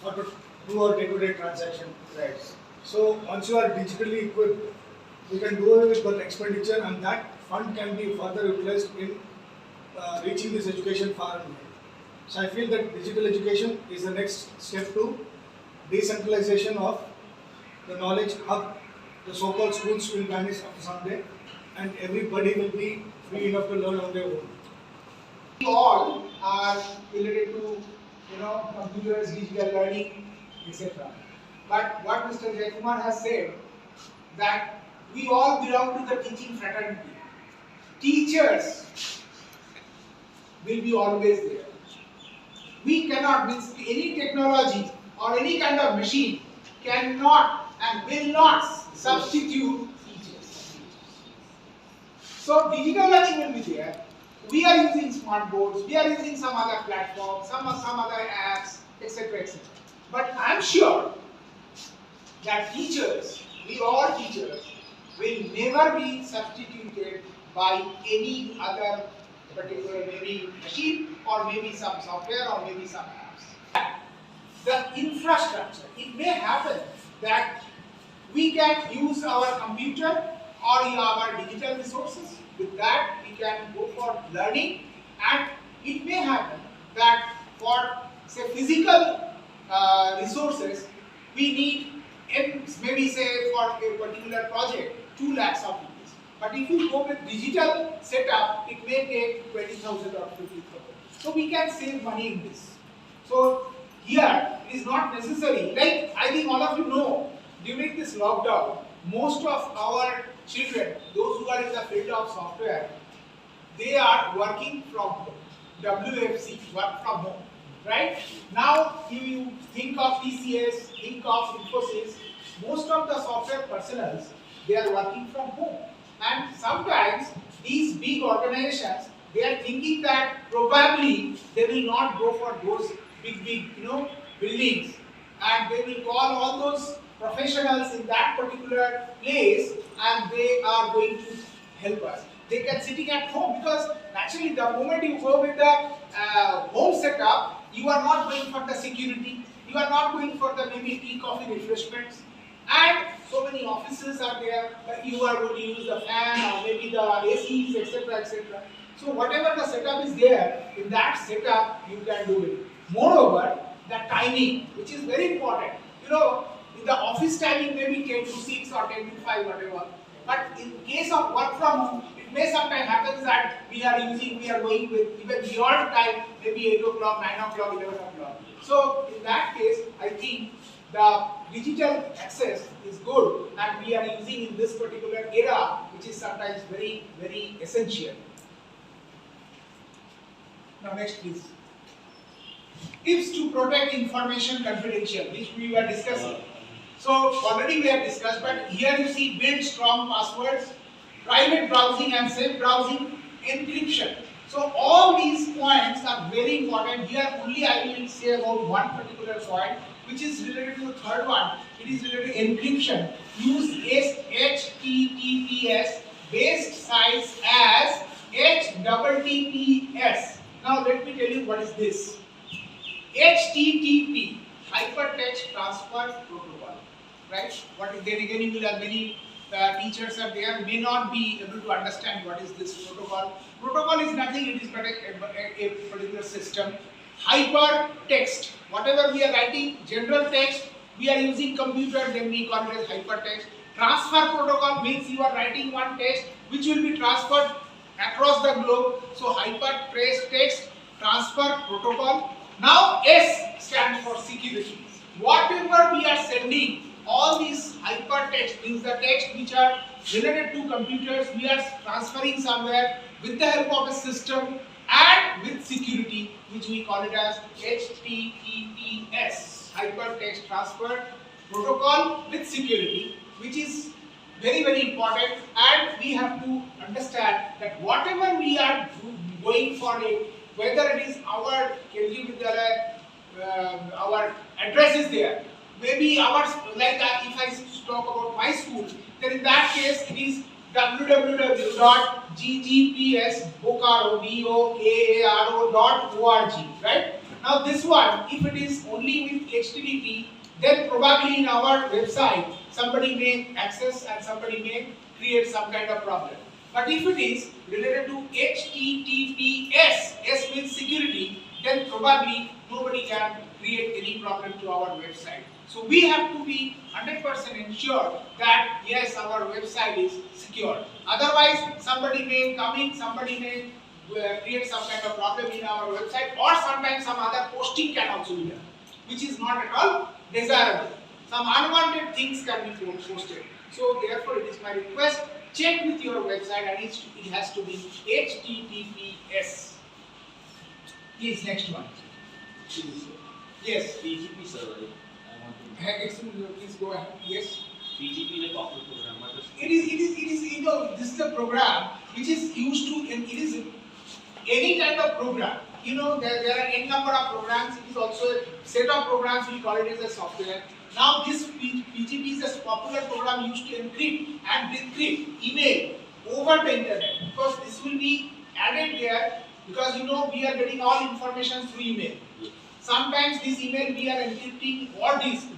A: or to do our day-to-day transaction.
C: Right.
A: So once you are digitally equipped, we can do away with that expenditure, and that fund can be further utilized in reaching this education far and wide. So I feel that digital education is the next step to decentralization of the knowledge hub. The so-called schools will vanish after some day, and everybody will be free enough to learn on their own.
C: We all are related to, computers, digital learning, etc. But what Mr. Jaikumar has said, that we all belong to the teaching fraternity. Teachers will be always there. We cannot, means any technology or any kind of machine cannot and will not substitute teachers. So digital learning will be there. We are using smart boards, we are using some other platforms, some other apps, etc. etc. But I am sure that teachers, we all teachers, will never be substituted by any other particular maybe machine or maybe some software or maybe some apps. The infrastructure, it may happen that we can use our computer or our digital resources. With that, we can go for learning, and it may happen that for say physical resources, we need maybe say for a particular project 2 lakhs of rupees. But if you go with digital setup, it may take 20,000 or 50,000. So we can save money in this. So here it is not necessary. Like I think all of you know, during this lockdown, most of our children, those who are in the field of software, they are working from home. WFC, work from home, right? Now, if you think of TCS, think of Infosys, most of the software personnel, they are working from home. And sometimes these big organizations, they are thinking that probably they will not go for those big, buildings, and they will call all those professionals in that particular place, and they are going to help us. They can sitting at home, because naturally the moment you go with the home setup, you are not going for the security, you are not going for the maybe tea, coffee, refreshments, and so many offices are there, but you are going to use the fan or maybe the ACs, etc., etc. So whatever the setup is there, in that setup you can do it. Moreover, the timing, which is very important. In the office timing maybe 10 to 6 or 10 to 5, whatever. But in case of work from home, it may sometimes happen that we are going with even beyond time, maybe 8 o'clock, 9 o'clock, 11 o'clock. So in that case, I think the digital access is good, and we are using in this particular era, which is sometimes very, very essential. Now next please. Tips to protect information confidential, which we were discussing. So already we have discussed, but here you see build strong passwords, private browsing and safe browsing, encryption. So all these points are very important. Here only I will say about one particular point, which is related to the third one. It is related to encryption. Use HTTPS based sites as HTTPS. Now let me tell you what is this. HTTP, Hypertext Transfer Protocol, right? What is, then again you will have many teachers are there, may not be able to understand what is this protocol. Protocol is nothing, it is but a particular system. Hypertext, whatever we are writing, general text, we are using computer, then we call it as hypertext. Transfer protocol means you are writing one text which will be transferred across the globe. So hypertext transfer protocol. Now S stands for security. Whatever we are sending, all these hypertext means the text which are related to computers, we are transferring somewhere with the help of a system and with security, which we call it as HTTPS, Hypertext Transfer Protocol with security, which is very, very important, and we have to understand that whatever we are going for it, whether it is our our address is there, maybe ours, like if I talk about my school, then in that case it is www.ggpsbokaro.org, right? Now this one, if it is only with HTTP, then probably in our website somebody may access and somebody may create some kind of problem. But if it is related to HTTPS, S means security, then probably nobody can create any problem to our website. So we have to be 100% ensured that yes, our website is secure. Otherwise, somebody may come in, somebody may create some kind of problem in our website, or sometimes some other posting can also be done, which is not at all desirable. Some unwanted things can be posted. So therefore, it is my request, check with your website and it has to be HTTPS. Please, next one. Yes.
E: PGP server. I want to.
C: Excuse me, please go ahead. Yes.
E: PGP is a corporate program.
C: It is, you know, this is a program which is used to, it is any kind of program. You know, there are n number of programs. It is also a set of programs, we call it as a software. Now this PGP is a popular program used to encrypt and decrypt email over the internet, because this will be added there, because you know we are getting all information through email. Sometimes this email we are encrypting or decrypting.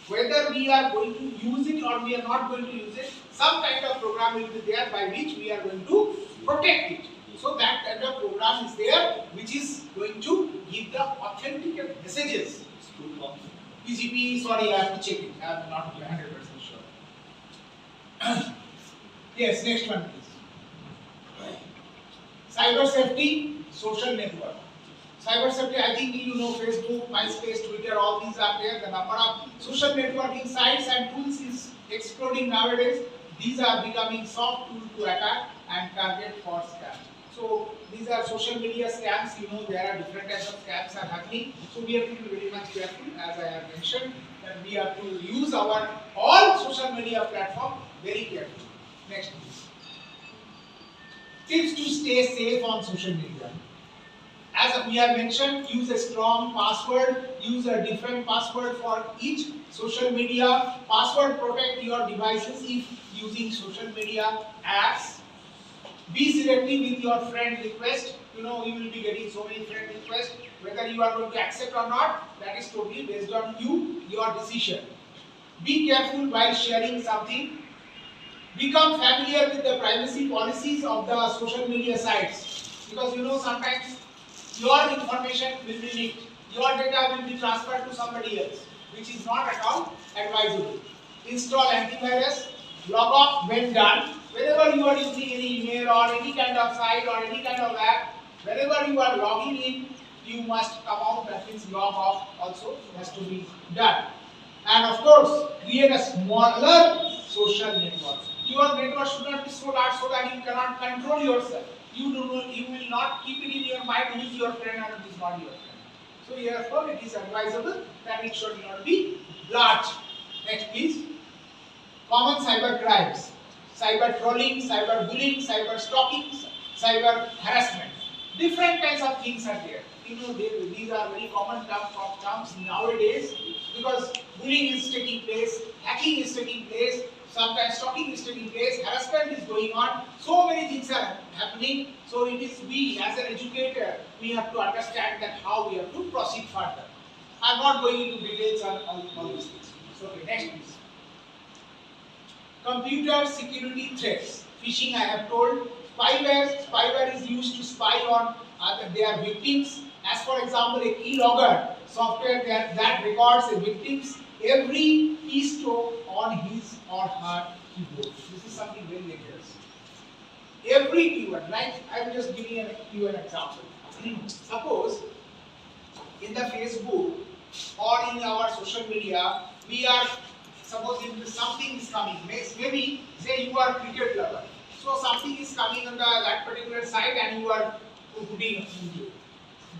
C: Whether we are going to use it or we are not going to use it, some kind of program will be there by which we are going to protect it. So that kind of program is there which is going to give the authentic messages. PGP, sorry, I have to check it. I am not 100% sure. Yes, next one please. Cyber safety, social network. Cyber safety, I think you know Facebook, MySpace, Twitter, all these are there. The number of social networking sites and tools is exploding nowadays. These are becoming soft tool to attack and target for scam. So these are social media scams. You know there are different types of scams are happening. So we have to be very much careful, as I have mentioned, that we have to use our all social media platform very carefully. Next please. Tips to stay safe on social media. As we have mentioned, use a strong password, use a different password for each social media. Password protect your devices if using social media apps. Be selective with your friend request. You know you will be getting so many friend requests. Whether you are going to accept or not, that is totally based on you, your decision. Be careful while sharing something. Become familiar with the privacy policies of the social media sites, because you know sometimes your information will be leaked, your data will be transferred to somebody else, which is not at all advisable. Install antivirus, log off when done. Whenever you are using any email or any kind of site or any kind of app, whenever you are logging in, you must come out, that means log off also has to be done. And of course, create a smaller social network. Your network should not be so large so that you cannot control yourself. You will not keep it in your mind who is your friend and who is not your friend. So therefore, it is advisable that it should not be large. Next please. Common cyber crimes. Cyber trolling, cyber bullying, cyber stalking, cyber harassment. Different kinds of things are there. You know, these are very common terms nowadays, because bullying is taking place, hacking is taking place, sometimes stalking is taking place, harassment is going on, so many things are happening. So it is we as an educator, we have to understand that how we have to proceed further. I am not going into details on all these things. So okay, next please. Computer security threats. Phishing I have told. Spyware is used to spy on their victims. As for example, a keylogger software that records a victim's every keystroke on his or her keyboard. This is something very dangerous. Every keyword, like I will just give you an example. Suppose in the Facebook or in our social media, we are supposing something is coming. Maybe say you are a cricket lover. So something is coming on that particular site and you are putting a video.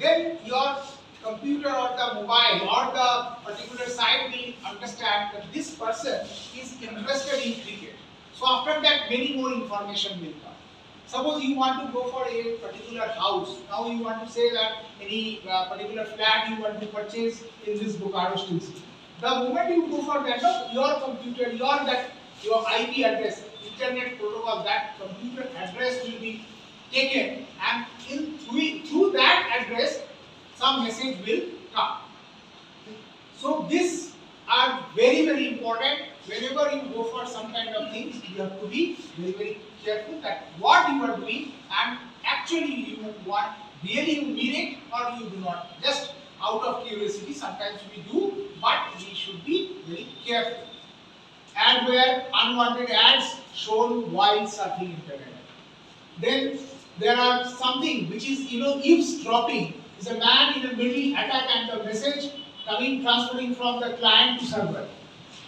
C: Then your computer or the mobile or the particular site will understand that this person is interested in cricket. So after that, many more information will come. Suppose you want to go for a particular house. Now you want to say that any particular flat you want to purchase in this Bokaro street. The moment you go for that, your computer, your IP address, internet protocol, that computer address will be taken, and through that address, some message will come. So these are very, very important. whenever you go for some kind of things, you have to be very, very careful that what you are doing and actually you want, really you mean it or you do not. Just out of curiosity, sometimes we do, but we should be very careful. Adware, unwanted ads shown while surfing internet. Then there are something which is eavesdropping. Is a man in the middle attack and the message coming transferring from the client to server.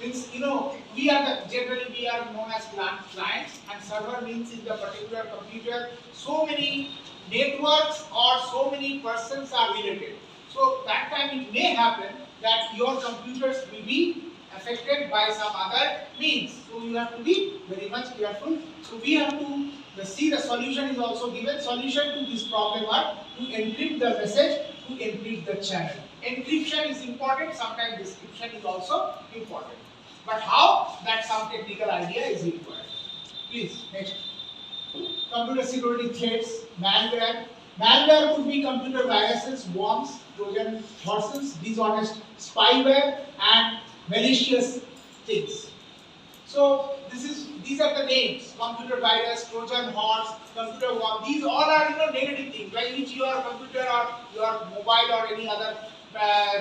C: Means we are generally we are known as clients, and server means in the particular computer so many networks or so many persons are related. So that time it may happen that your computers will be affected by some other means. So you have to be very much careful. So we have to see the solution is also given. Solution to this problem are to encrypt the message, to encrypt the channel. Encryption is important, sometimes description is also important. But how? That some technical idea is required. Please, next. Computer security threats, malware. Malware could be computer viruses, worms, Trojan horses, dishonest spyware, and malicious things. So these are the names: computer virus, Trojan horse, computer worm. These all are negative things by which your computer or your mobile or any other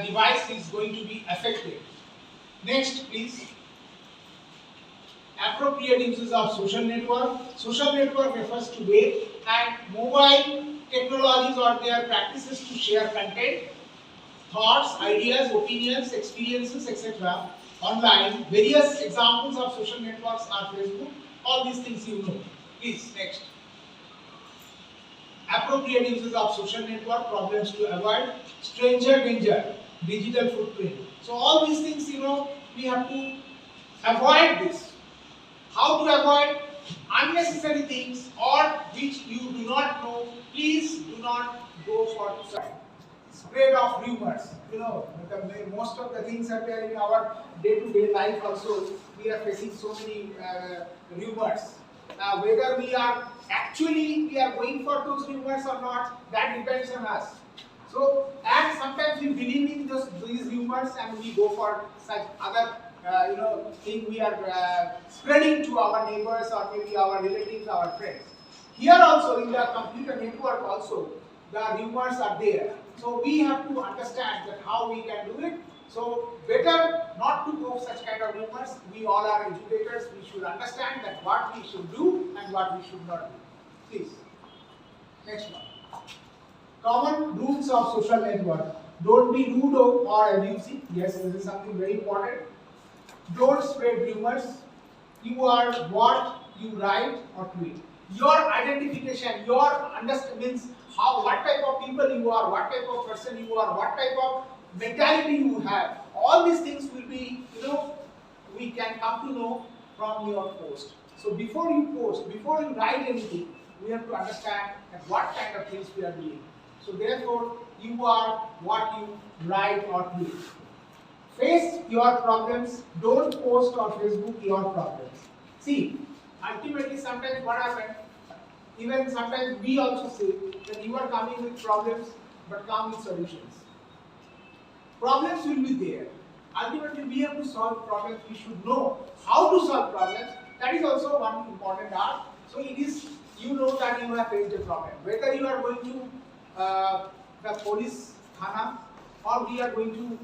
C: device is going to be affected. Next, please. Appropriate uses of social network. Social network refers to web and mobile technologies or their practices to share content, thoughts, ideas, opinions, experiences, etc. online. Various examples of social networks are Facebook. All these things you know. Please, next. Appropriate uses of social network, problems to avoid. Stranger danger, digital footprint. So all these things we have to avoid this. How to avoid unnecessary things or which you do not know? Please do not go for spread of rumors. Most of the things are there in our day-to-day life also. We are facing so many rumors. Now, whether we are going for those rumors or not, that depends on us. So, and sometimes we believe in these rumors and we go for such other thing we are spreading to our neighbors or maybe our relatives, our friends. Here also in the computer network also, the rumors are there. So we have to understand that how we can do it. So better not to go such kind of rumors. We all are educators. We should understand that what we should do and what we should not do. Please. Next one. Common rules of social network. Don't be rude or abusive. Yes, this is something very important. Don't spread rumors. You are what you write or tweet. Your identification, your understanding means what type of people you are, what type of person you are, what type of mentality you have. All these things will be, we can come to know from your post. So before you post, before you write anything, we have to understand that what kind of things we are doing. So therefore, you are what you write or tweet. Face your problems. Don't post on Facebook your problems. See, ultimately sometimes what happens, even sometimes we also say that you are coming with problems but come with solutions. Problems will be there. Ultimately we have to solve problems. We should know how to solve problems. That is also one important art. So it is, that you have faced a problem. Whether you are going to the police thana or we are going to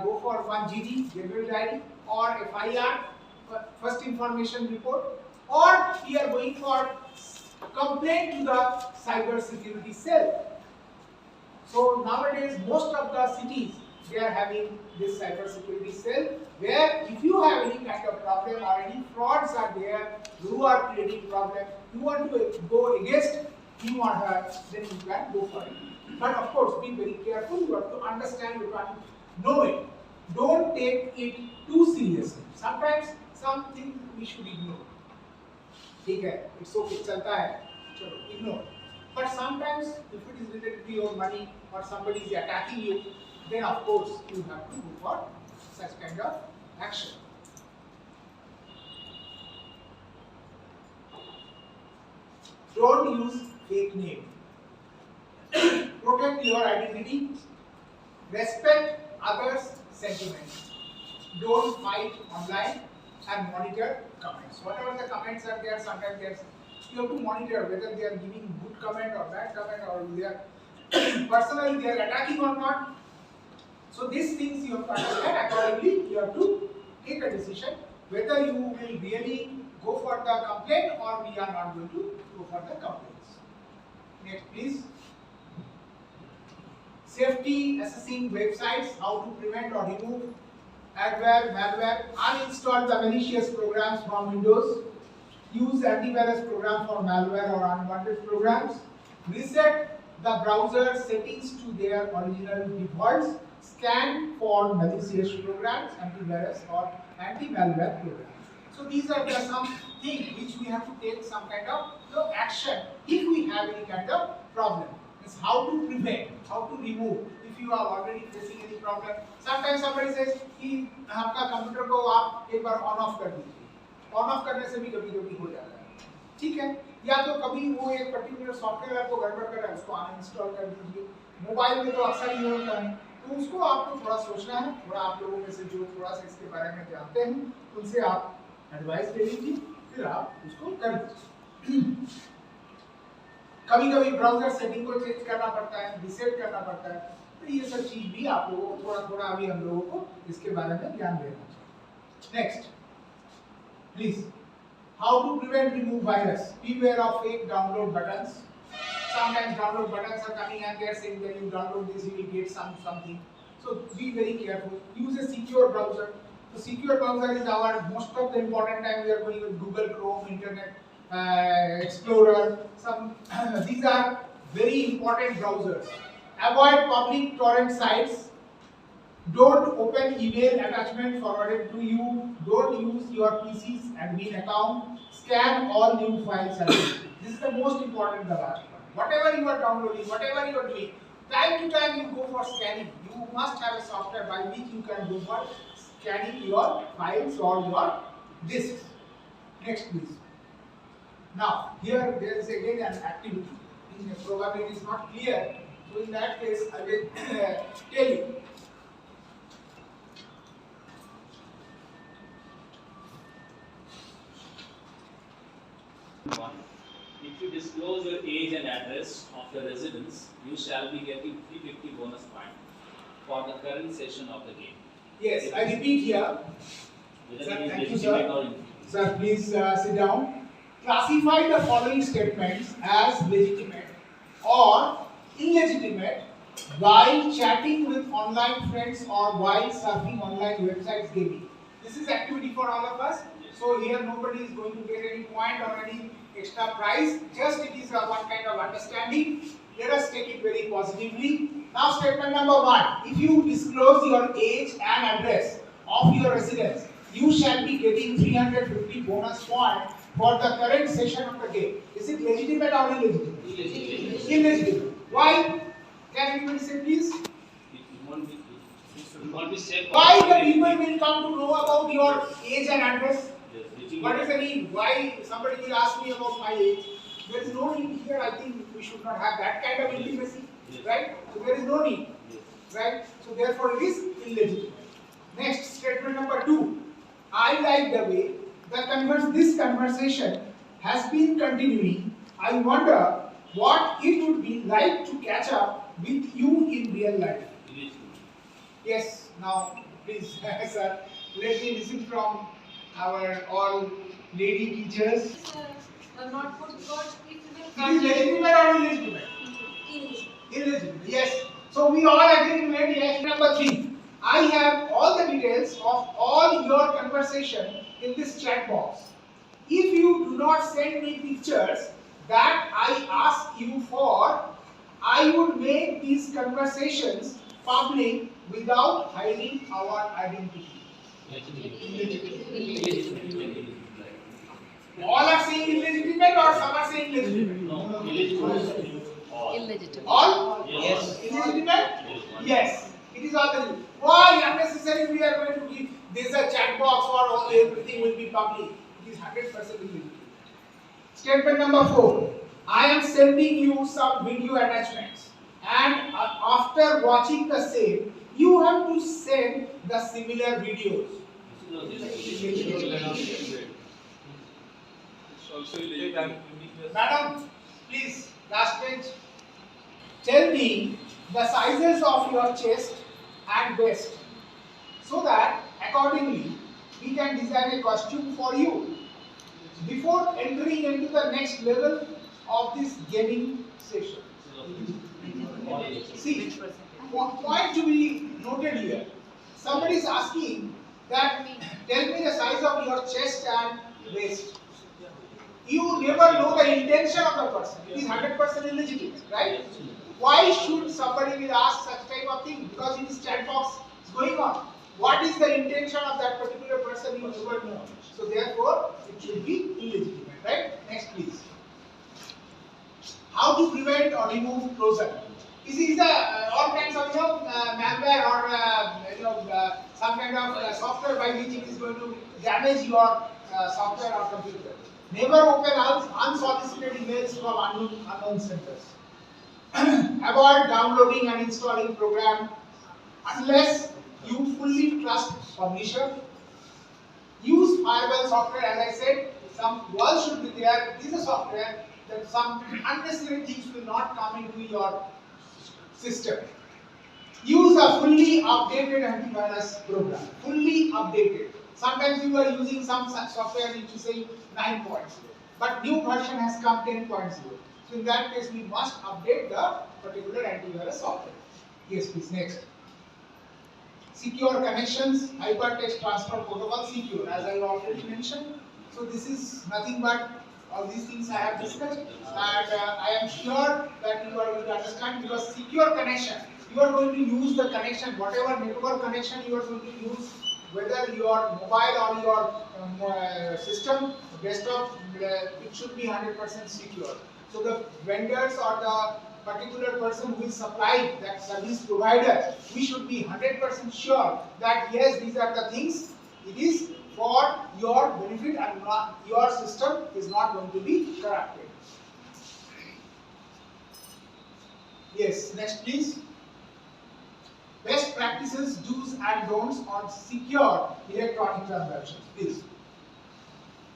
C: go for 1 GD, general diary, or FIR, first information report, or we are going for complaint to the cyber security cell. So nowadays most of the cities, they are having this cyber security cell where if you have any kind of problem or any frauds are there, you are creating problem, you want to go against him or her, then you can go for it. But of course, be very careful. You have to understand, you have to know it. Don't take it too seriously. Sometimes something we should ignore. Okay, it's okay, chalta hai. Chalo, ignore. But sometimes if it is related to your money or somebody is attacking you, then of course you have to go for such kind of action. Don't use fake name. Protect your identity. Respect others' sentiments. Don't fight online. and monitor comments. Whatever the comments are there, sometimes you have to monitor whether they are giving good comment or bad comment, or they are personally they are attacking or not. So these things you have to understand. Accordingly, you have to take a decision whether you will really go for the complaint or we are not going to go for the complaints. Next, please. Safety assessing websites, how to prevent or remove adware, malware, uninstall the malicious programs from Windows, use antivirus program for malware or unwanted programs, reset the browser settings to their original defaults, scan for malicious programs, antivirus or anti-malware programs. So these are the some things which we have to take some kind of action if we have any kind of problem. It's how to prevent, how to remove. If you are already facing any problem, sometimes somebody says कि आपका computer को आप एक बार on off कर दीजिए. On off करने से भी कभी-कभी हो जाता है. ठीक है? या तो कभी वो एक पर्टिकुलर सॉफ्टवेयर आपको गड़बड़ कर रहा है, उसको अनइंस्टॉल कर दीजिए. मोबाइल में तो अक्सर ये होता है. तो उसको आपको थोड़ा सोचना है. थोड़ा आप लोगों में से जो थोड़ा सा इसके बारे में जानते हैं, उनसे आप एडवाइस ले लीजिए, फिर आप उसको कर दीजिए. कभी-कभी ब्राउजर सेटिंग को चेंज करना पड़ता है, रीसेट करना पड़ता है. तो ये सब चीज भी आप लोगों को थोड़ा-थोड़ा अभी हम लोगों को इसके बारे में ध्यान देना चाहिए. Next, please. How to prevent remove virus? Beware of fake download buttons. Sometimes download buttons are coming and they are saying when you download this you will get something. So be very careful. Use a secure browser. So secure browser is our most of the important time we are going with Google Chrome, Internet Explorer. These are very important browsers. Avoid public torrent sites. Don't open email attachment forwarded to you. Don't use your PC's admin account. Scan all new files. This is the most important, the last one. Whatever you are downloading, whatever you are doing, time to time you go for scanning. You must have a software by which you can go for scanning your files or your disks. Next, please. Now, here there is again an activity. Probably it is not clear. So in that case, I will tell you.
E: If you disclose your age and address of your residence, you shall be getting 350 bonus point for the current session of the game.
C: Yes, I repeat here. Sir, thank you, sir. Sir, please sit down. Classify the following statements as legitimate or illegitimate while chatting with online friends or while surfing online websites daily. This is activity for all of us. So here nobody is going to get any point or any extra prize. Just it is one kind of understanding. Let us take it very positively. Now statement number 1. If you disclose your age and address of your residence, you shall be getting 350 bonus point for the current session of the game. Is it legitimate or illegitimate? Illegitimate. Why? Can anybody say please? Why the people will come to know about your age and address? What is the need? Why somebody will ask me about my age? There is no need here. I think we should not have that kind of intimacy, right? So there is no need, right? So therefore it is illegitimate. Next, statement number 2. I like the way this conversation has been continuing. I wonder what it would be like to catch up with you in real life. Yes. Now, please, sir, let me listen from our all lady teachers.
D: Not good because it will
C: It is legitimate or illegitimate?
D: illegitimate.
C: Illegitimate, yes. So we all agree to it. Yes. Number 3. I have all the details of all your conversation in this chat box. If you do not send me pictures that I ask you for, I would make these conversations public without hiding our identity. All are saying illegitimate or some are saying legitimate?
E: No, illegitimate.
G: Illegitimate.
C: All?
E: Yes.
C: Illegitimate? Yes. It is all the. Why unnecessarily we are going to give this a chat box or all everything will be public? It is 100% illegitimate. Statement number 4. I am sending you some video attachments, and after watching the same, you have to send the similar videos.
F: It's also illegitimate.
C: Madam, please, last bench. Tell me the sizes of your chest and waist so that accordingly we can design a costume for you before entering into the next level of this gaming session. See, point to be noted here. Somebody is asking that tell me the size of your chest and waist. You never know the intention of the person. It is 100% illegitimate, right? Why should somebody will ask such type of thing? Because in this chat box is going on. What is the intention of that particular person? You never know. So therefore, it should be illegitimate, right? Next, please. How to prevent or remove Trojan? This is all kinds of malware or some kind of software by which it is going to damage your software or computer. Never open unsolicited emails from unknown senders. Avoid downloading and installing program unless you fully trust publisher. Use firewall software, as I said, some walls should be there. This is a software that some unnecessary things will not come into your system. Use a fully updated antivirus program. Fully updated. Sometimes you are using some software which is saying 9.0, but new version has come 10.0. So in that case, we must update the particular antivirus software. Yes, please. Next. Secure connections, hypertext transfer protocol secure, as I already mentioned. So this is nothing but all these things I have discussed, and I am sure that you are going to understand, because secure connection, you are going to use the connection, whatever network connection you are going to use, whether your mobile or your system, desktop, it should be 100% secure. So the vendors or the particular person who is supplying that service provider, we should be 100% sure that yes, these are the things, it is for your benefit and not, your system is not going to be corrupted. Yes, next please. Best practices, do's and don'ts on secure electronic transactions, please.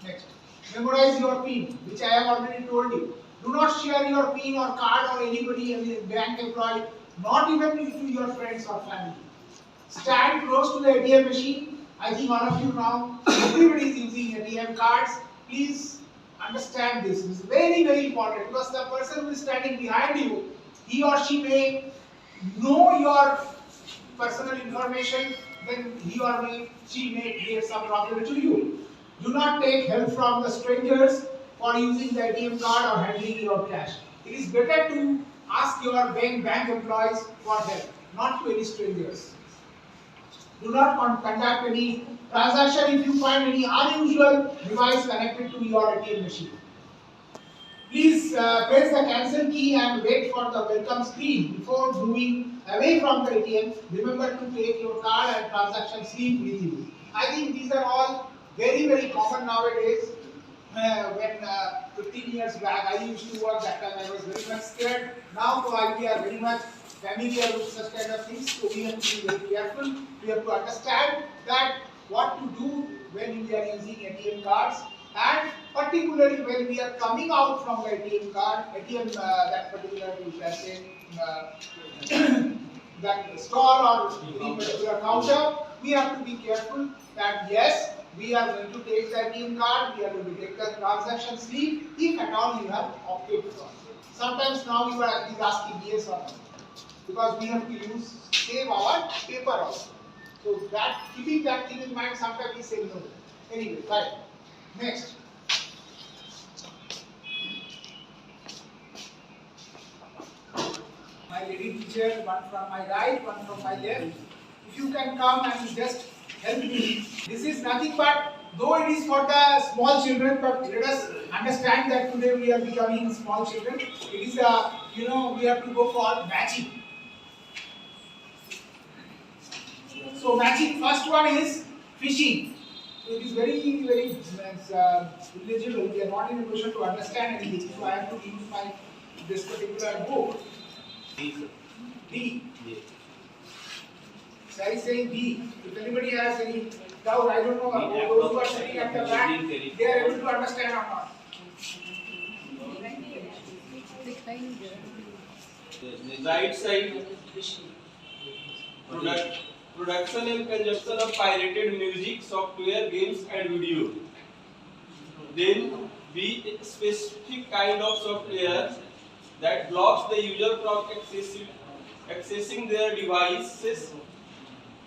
C: Next. Memorize your PIN, which I have already told you. Do not share your PIN or card or anybody, any bank employee, not even to your friends or family. Stand close to the ATM machine. I think all of you now, everybody is using ATM cards. Please understand this. This is very, very important, because the person who is standing behind you, he or she may know your personal information, then he or she may create some problem to you. Do not take help from the strangers for using the ATM card or handling your cash. It is better to ask your bank employees for help, not to any strangers. Do not conduct any transaction if you find any unusual device connected to your ATM machine. Please press the cancel key and wait for the welcome screen before moving away from the ATM. Remember to take your card and transaction slip with you. I think these are all very, very common nowadays. When 15 years back I used to work, that time I was very much scared. Now we are very much familiar with such kind of things, so we have to be very careful. We have to understand that what to do when we are using ATM cards, and particularly when we are coming out from the ATM card, that particular that store or any particular counter, we have to be careful that yes, we are going to take the ATM card, we are going to take the transaction slip, if at all you have opted for. Sometimes now you are asking yes or no, because we have to save our paper also. So that, keeping that thing in mind, sometimes we say no. Anyway, right. Next. My lady teacher, one from my right, one from my left. If you can come and just help me. This is nothing but, though it is for the small children, but let us understand that today we are becoming small children. It is we have to go for matching. So matching, first one is fishing. So it is very, very illegible. We are not in a position to understand anything. So I have to use this particular book. D. So I say D. If anybody has any doubt. I don't know
E: The act
C: those
E: of
C: who are sitting at the
E: using
C: back,
E: telephone.
C: they are able to understand or not.
F: Right side, production and consumption of pirated music, software, games and video. Then B, specific kind of software that blocks the user from accessing their devices,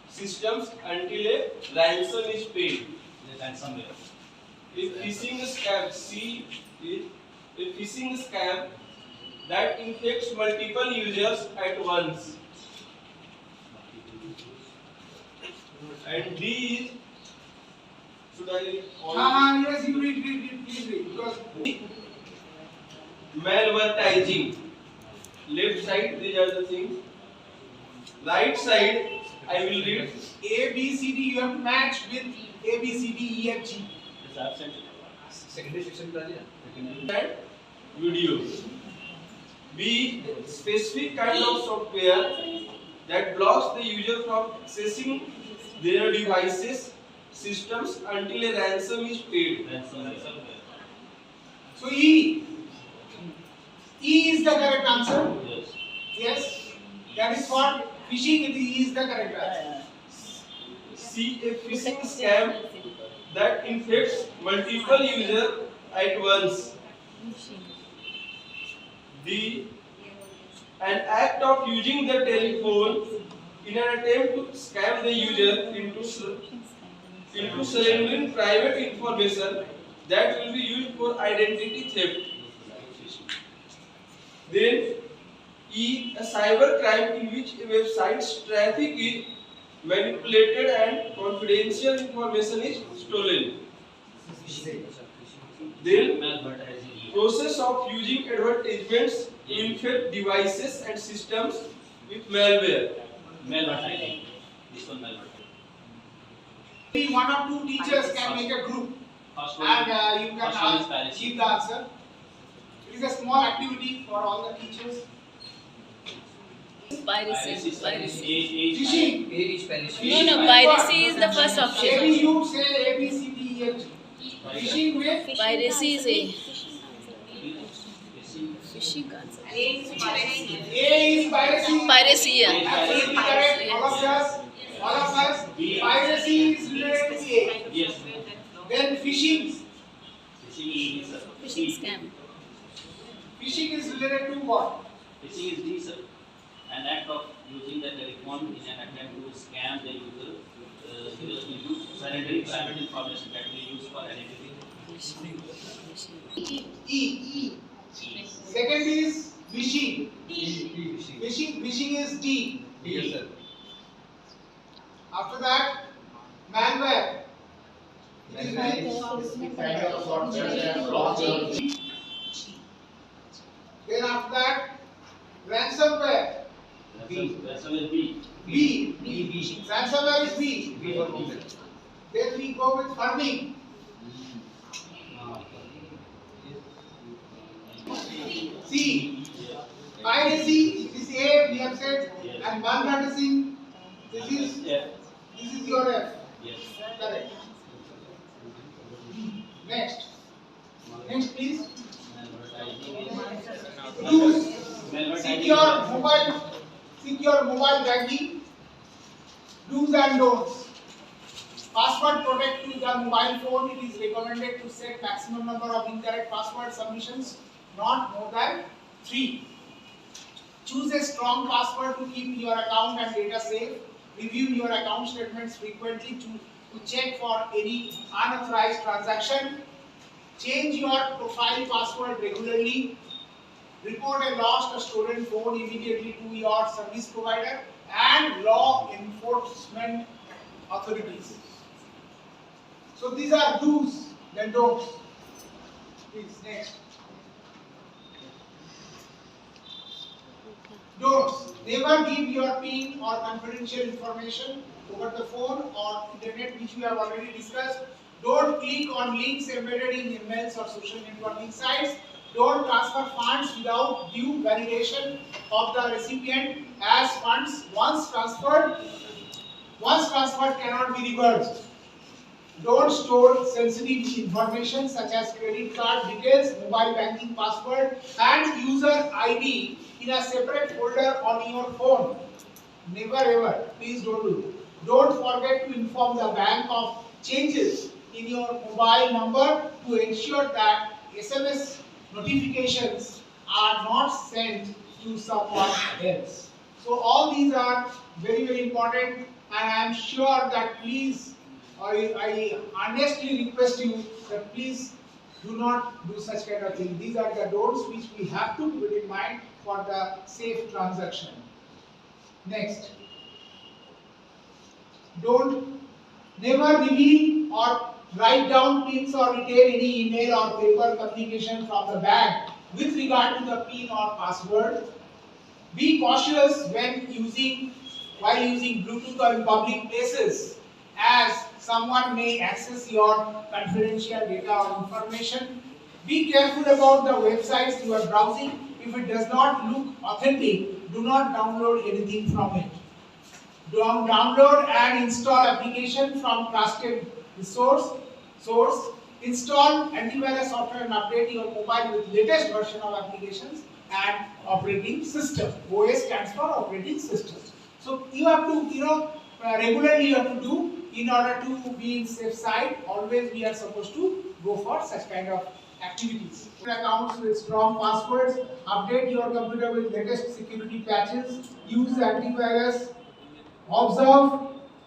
F: systems until a ransom is paid.
E: Ransomware.
F: A phishing scam, C, a phishing scam that infects multiple users at once. And D is, should I
C: Yes, you read, please read. Because
F: malvertising. Left side, these are the things. Right side, I will read.
C: A, B, C, D, you have to match with A, B, C, D, E, F, G.
E: It's absent.
G: Secondary section का दिया.
F: And video. B, specific kind of software that blocks the user from accessing their devices, systems until a ransom is paid.
E: Ransomware.
C: So E. E is the correct answer.
E: Yes.
C: Yes. That is what phishing is the correct answer.
F: C, a phishing scam that infects multiple users at once. D, an act of using the telephone in an attempt to scam the user into surrendering private information that will be used for identity theft. Then E, a cyber crime in which a website's traffic is manipulated and confidential information is stolen. Then
E: Malvertising.
F: process of using advertisements to infect devices and systems with malware.
E: Malvertising. This one malvertising.
C: Maybe one or two teachers can make a group
E: First one.
C: and you
E: First one is
C: can
E: piracy.
C: give the answer. It is a small activity for all the teachers.
H: Piracy.
C: Phishing.
G: A is piracy.
H: No, piracy is the first
C: Maybe
H: option.
C: you say A, B, C, D, E, F, G. Phishing with
H: Piracy is A.
E: Phishing.
H: Fishing answer.
C: A is piracy.
H: Piracy, yeah.
C: Absolutely correct. All of us. All of us. Piracy is related to A.
E: Yes.
C: Then phishing.
E: Phishing is
H: Fishing scam.
C: Phishing is related to what?
E: Phishing is D, sir. An act of using the telephone in an attempt to scam the user, surrendering private information that will be used for identity.
C: E. Second is phishing. Phishing is D.
G: Yes, sir.
C: After that, malware. It is Then after that, ransomware.
E: Ransomware B.
C: B. Ransomware is B.
G: B for B.
C: Then we go with firming. C. Piracy is A, we have said, and malvertising, this is your F.
E: Yes.
C: Correct. Next. Next, please. Use secure mobile banking. Do's and don'ts. Password protect to the mobile phone. It is recommended to set maximum number of incorrect password submissions, not more than 3. Choose a strong password to keep your account and data safe. Review your account statements frequently to check for any unauthorized transaction. Change your profile password regularly. Report a lost or stolen phone immediately to your service provider and law enforcement authorities. So these are do's, then don'ts. Please, next. Don'ts. Never give your PIN or confidential information over the phone or internet, which we have already discussed. Don't click on links embedded in emails or social networking sites. Don't transfer funds without due validation of the recipient, as funds once transferred cannot be reversed. Don't store sensitive information such as credit card details, mobile banking password, and user ID in a separate folder on your phone. Never ever. Please don't do it. Don't forget to inform the bank of changes in your mobile number to ensure that SMS notifications are not sent to someone else. So all these are very, very important, and I am sure that please, I honestly request you that please do not do such kind of thing. These are the don'ts which we have to put in mind for the safe transaction. Next, don't never reveal or write down pins or retain any email or paper communication from the bank with regard to the pin or password. Be cautious while using Bluetooth or in public places, as someone may access your confidential data or information. Be careful about the websites you are browsing. If it does not look authentic, do not download anything from it. Don't download and install application from trusted source. Install antivirus software and update your mobile with latest version of applications and operating system. OS stands for operating system. So you have to, regularly you have to do in order to be in safe side. Always we are supposed to go for such kind of activities. Accounts with strong passwords. Update your computer with latest security patches. Use antivirus. Observe,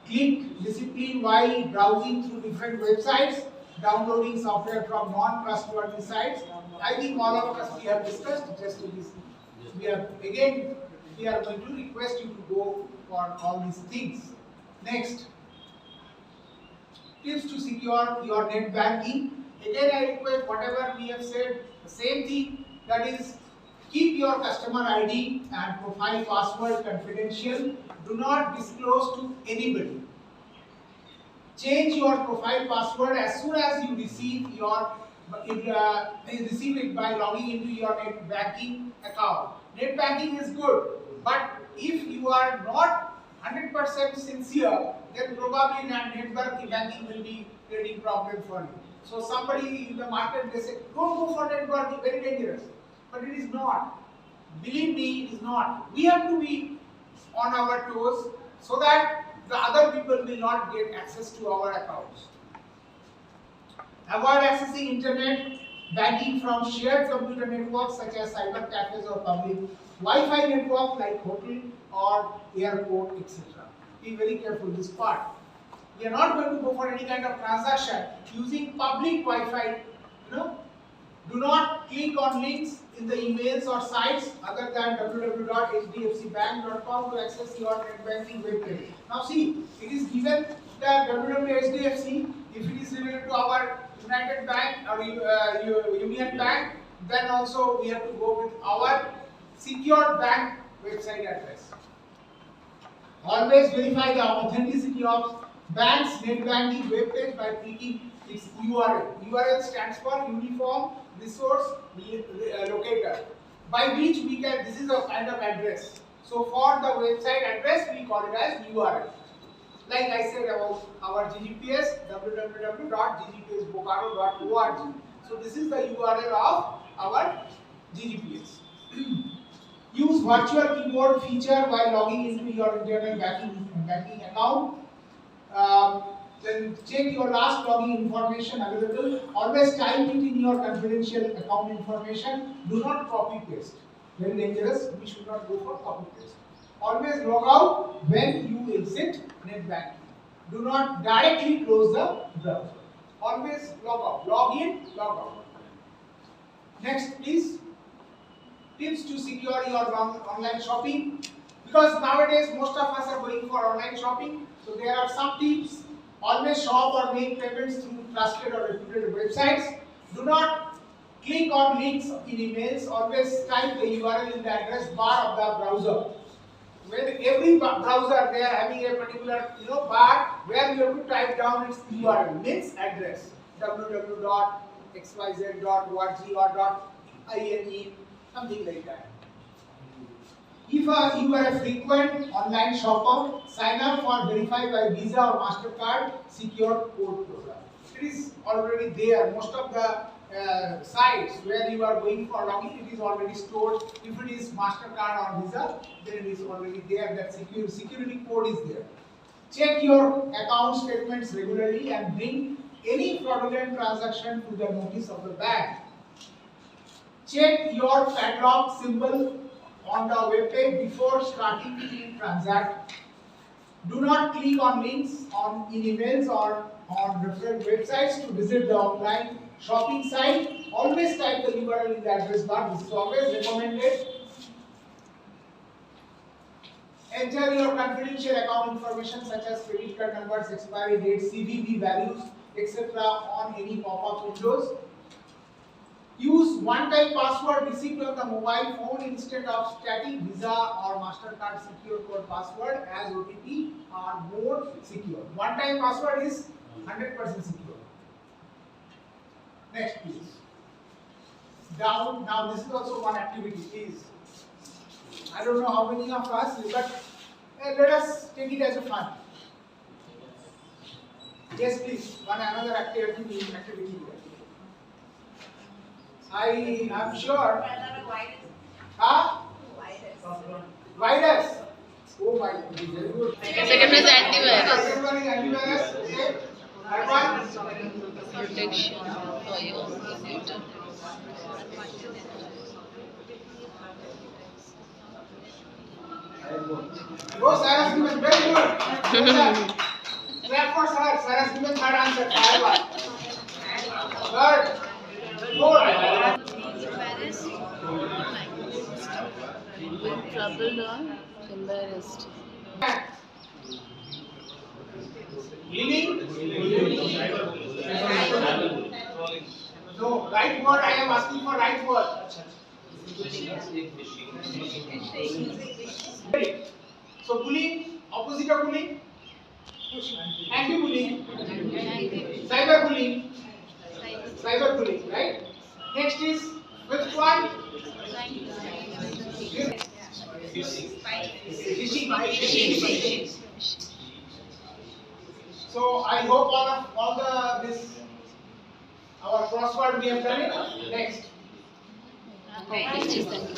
C: click discipline while browsing through different websites, downloading software from non-trustworthy sites. I think all of us we have discussed. Just we are going to request you to go for all these things. Next, tips to secure your net banking. Again, I request whatever we have said, the same thing, that is, keep your customer ID and profile password confidential. Do not disclose to anybody. Change your profile password as soon as you receive it by logging into your net banking account. Net banking is good, but if you are not 100% sincere, then probably net banking will be creating problem for you. So somebody in the market, they say, don't go for net banking, very dangerous. But it is not. Believe me, it is not. We have to be on our toes so that the other people will not get access to our accounts. Avoid accessing internet banking from shared computer networks such as cyber cafes or public Wi-Fi networks like hotel or airport, etc. Be very careful this part. We are not going to go for any kind of transaction using public Wi-Fi. Do not click on links in the emails or sites other than www.hdfcbank.com to access your net banking web page. Now see, it is given that www.hdfc, if it is related to our United Bank or Union Bank, then also we have to go with our secured bank website address. Always verify the authenticity of bank's net banking web page by clicking its URL. URL stands for Uniform Resource Locator, by which we can, this is a kind of address. So for the website address, we call it as URL. Like I said about our GGPS, www.ggpsbokaro.org. So this is the URL of our GGPS. Use virtual keyboard feature while logging into your internet banking account. Then check your last login information available. Always type it in your confidential account information. Do not copy paste. Very dangerous. We should not go for copy paste. Always log out when you exit net banking. Do not directly close the browser. Always log out. Log in, log out. Next, please. Tips to secure your online shopping. Because nowadays most of us are going for online shopping. So there are some tips. Always shop or make payments through trusted or reputed websites. Do not click on links in emails. Always type the URL in the address bar of the browser. When every browser they are having a particular bar where you have to type down its URL, means address, www.xyz.org or .ine, something like that. If you are a frequent online shopper, sign up for Verify by Visa or MasterCard Secure Code program. It is already there. Most of the sites where you are going for login, it is already stored. If it is MasterCard or Visa, then it is already there. That security code is there. Check your account statements regularly and bring any fraudulent transaction to the notice of the bank. Check your padlock symbol on the web page before starting to transact. Do not click on links in emails or on different websites to visit the online shopping site. Always type the URL in the address bar. This is always recommended. Enter your confidential account information such as credit card numbers, expiry dates, CVV values, etc. on any pop-up windows. Use one-time password received on the mobile phone instead of static Visa or MasterCard secure code password, as OTP are more secure. One-time password is 100% secure. Next, please. Down. Now, this is also one activity, please. I don't know how many of us, but let us take it as a fun. Yes, please. Another activity here. I am sure. Virus. Oh my God, very good.
H: Second is antivirus.
C: Second one is antivirus. Okay. That one.
H: Protection for your computer.
C: Oh, Sarah has given very good. Clap for Sarah. Sarah has given third answer. Third. Fourth.
H: With troubled or embarrassed.
C: Meaning? No, right word. I am asking for right word. So bullying, opposite of bullying, anti-bullying, cyberbullying, cyberbullying, right? Next is which one? Phishing. So I hope all this our crossword we have done it. Next.
H: Thank you.
C: So, thank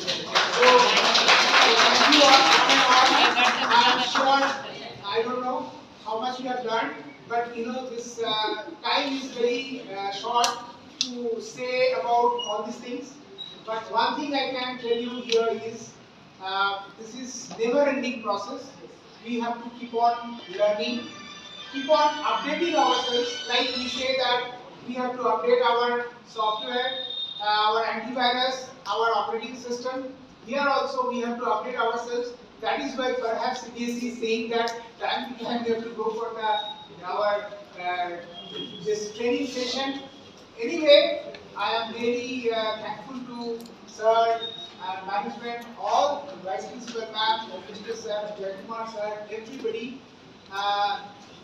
C: you all. I am sure, I don't know how much you have learned, but this time is very short to say about all these things. But one thing I can tell you here is, this is never-ending process. We have to keep on learning, keep on updating ourselves. Like we say that we have to update our software, our antivirus, our operating system. Here also we have to update ourselves. That is why perhaps Cbse is saying that time to time we have to go for our this training session. Anyway, I am really thankful to Sir and management, all Vice Principal Ma'am, Mr. Sir, Jaykumar Sir, everybody.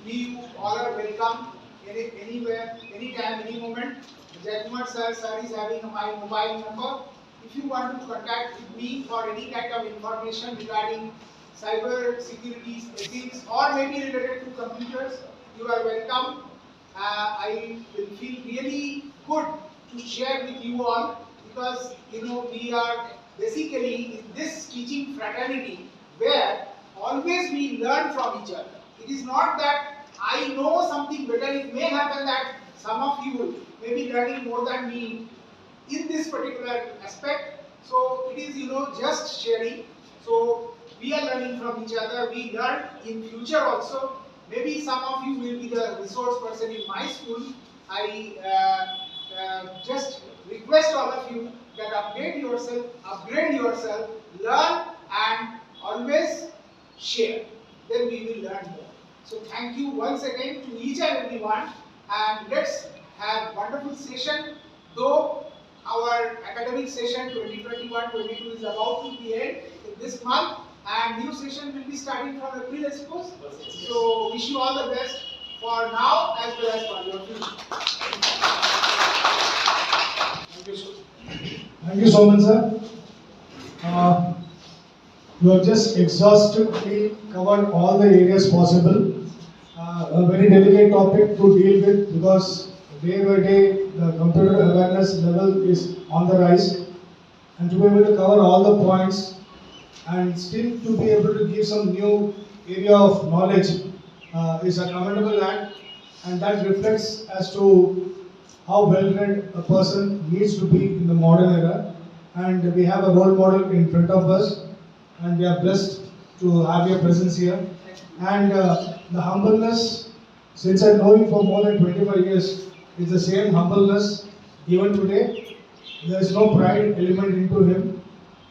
C: We all are welcome anywhere, anytime, any moment. Jaykumar Sir is having my mobile number. If you want to contact with me for any kind of information regarding cyber security, ethics, or maybe related to computers, you are welcome. I will feel really good to share with you all, because we are basically in this teaching fraternity where always we learn from each other. It is not that I know something better. It may happen that some of you may be learning more than me in this particular aspect. So it is just sharing. So we are learning from each other. We learn in future also. Maybe some of you will be the resource person in my school. I just request all of you that update yourself, upgrade yourself, learn, and always share. Then we will learn more. So thank you once again to each and everyone, and let's have wonderful session. Though our academic session 2021-22 is about to be end in this month, and new session will be starting from April, I suppose. So wish you all the best for now as well as for your future.
I: Thank you, SOUMEN sir.
A: You have just exhaustively covered all the areas possible. A very delicate topic to deal with because day by day the computer awareness level is on the rise, and to be able to cover all the points and still to be able to give some new area of knowledge is a commendable act, and that reflects as to how well-read a person needs to be in the modern era. And we have a role model in front of us, and we are blessed to have your presence here. And the humbleness, since I know you for more than 25 years, is the same humbleness even today. There is no pride element into him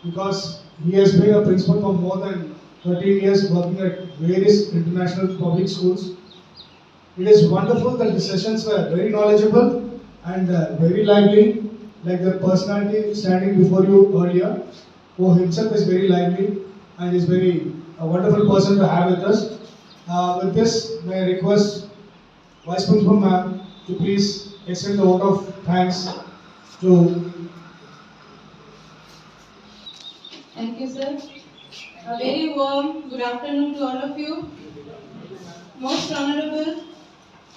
A: because he has been a principal for more than 13 years working at various international public schools. It is wonderful that the sessions were very knowledgeable and very lively, like the personality standing before you earlier, who himself is very lively and is a wonderful person to have with us. With this, may I request Vice Principal Ma'am to please extend the vote of thanks to.
I: Thank you, sir. A very warm good afternoon to all of you. Most Honorable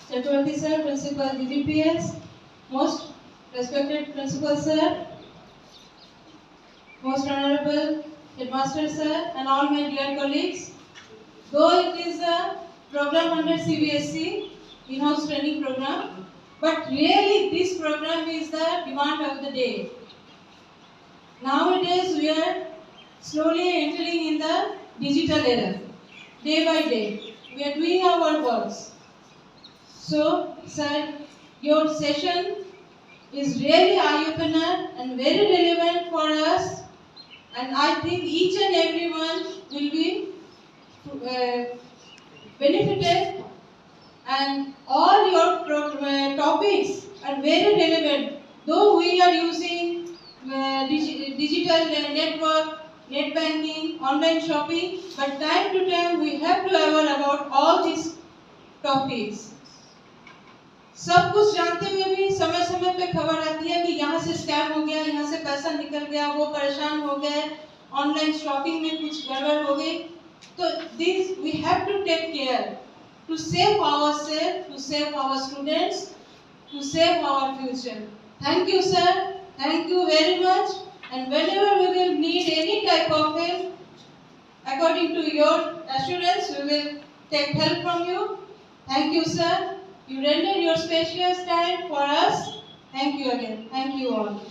I: Chakraborty sir, Principal GGPS, most respected Principal sir, most Honorable Headmaster sir, and all my dear colleagues. Though it is a program under Cbse, in-house training program, but really this program is the demand of the day. Nowadays we are slowly entering in the digital era. Day by day, we are doing our works. So, sir, your session is really eye-opener and very relevant for us, and I think each and everyone will be benefited, and all your topics are very relevant. Though we are using digital network, net banking, online shopping, but time to time we have to aware about all these topics. सब कुछ जानते हुए भी समय समय पे खबर आती है कि यहाँ से स्कैम हो गया, यहाँ से पैसा निकल गया, वो परेशान हो गए, ऑनलाइन शॉपिंग में कुछ गड़बड़ हो गई. तो this we have to take care to save ourselves, to save our students, to save our future. Thank you, sir. Thank you very much. And whenever we will need any type of help, according to your assurance, we will take help from you. Thank you, sir. You rendered your spacious time for us. Thank you again. Thank you all.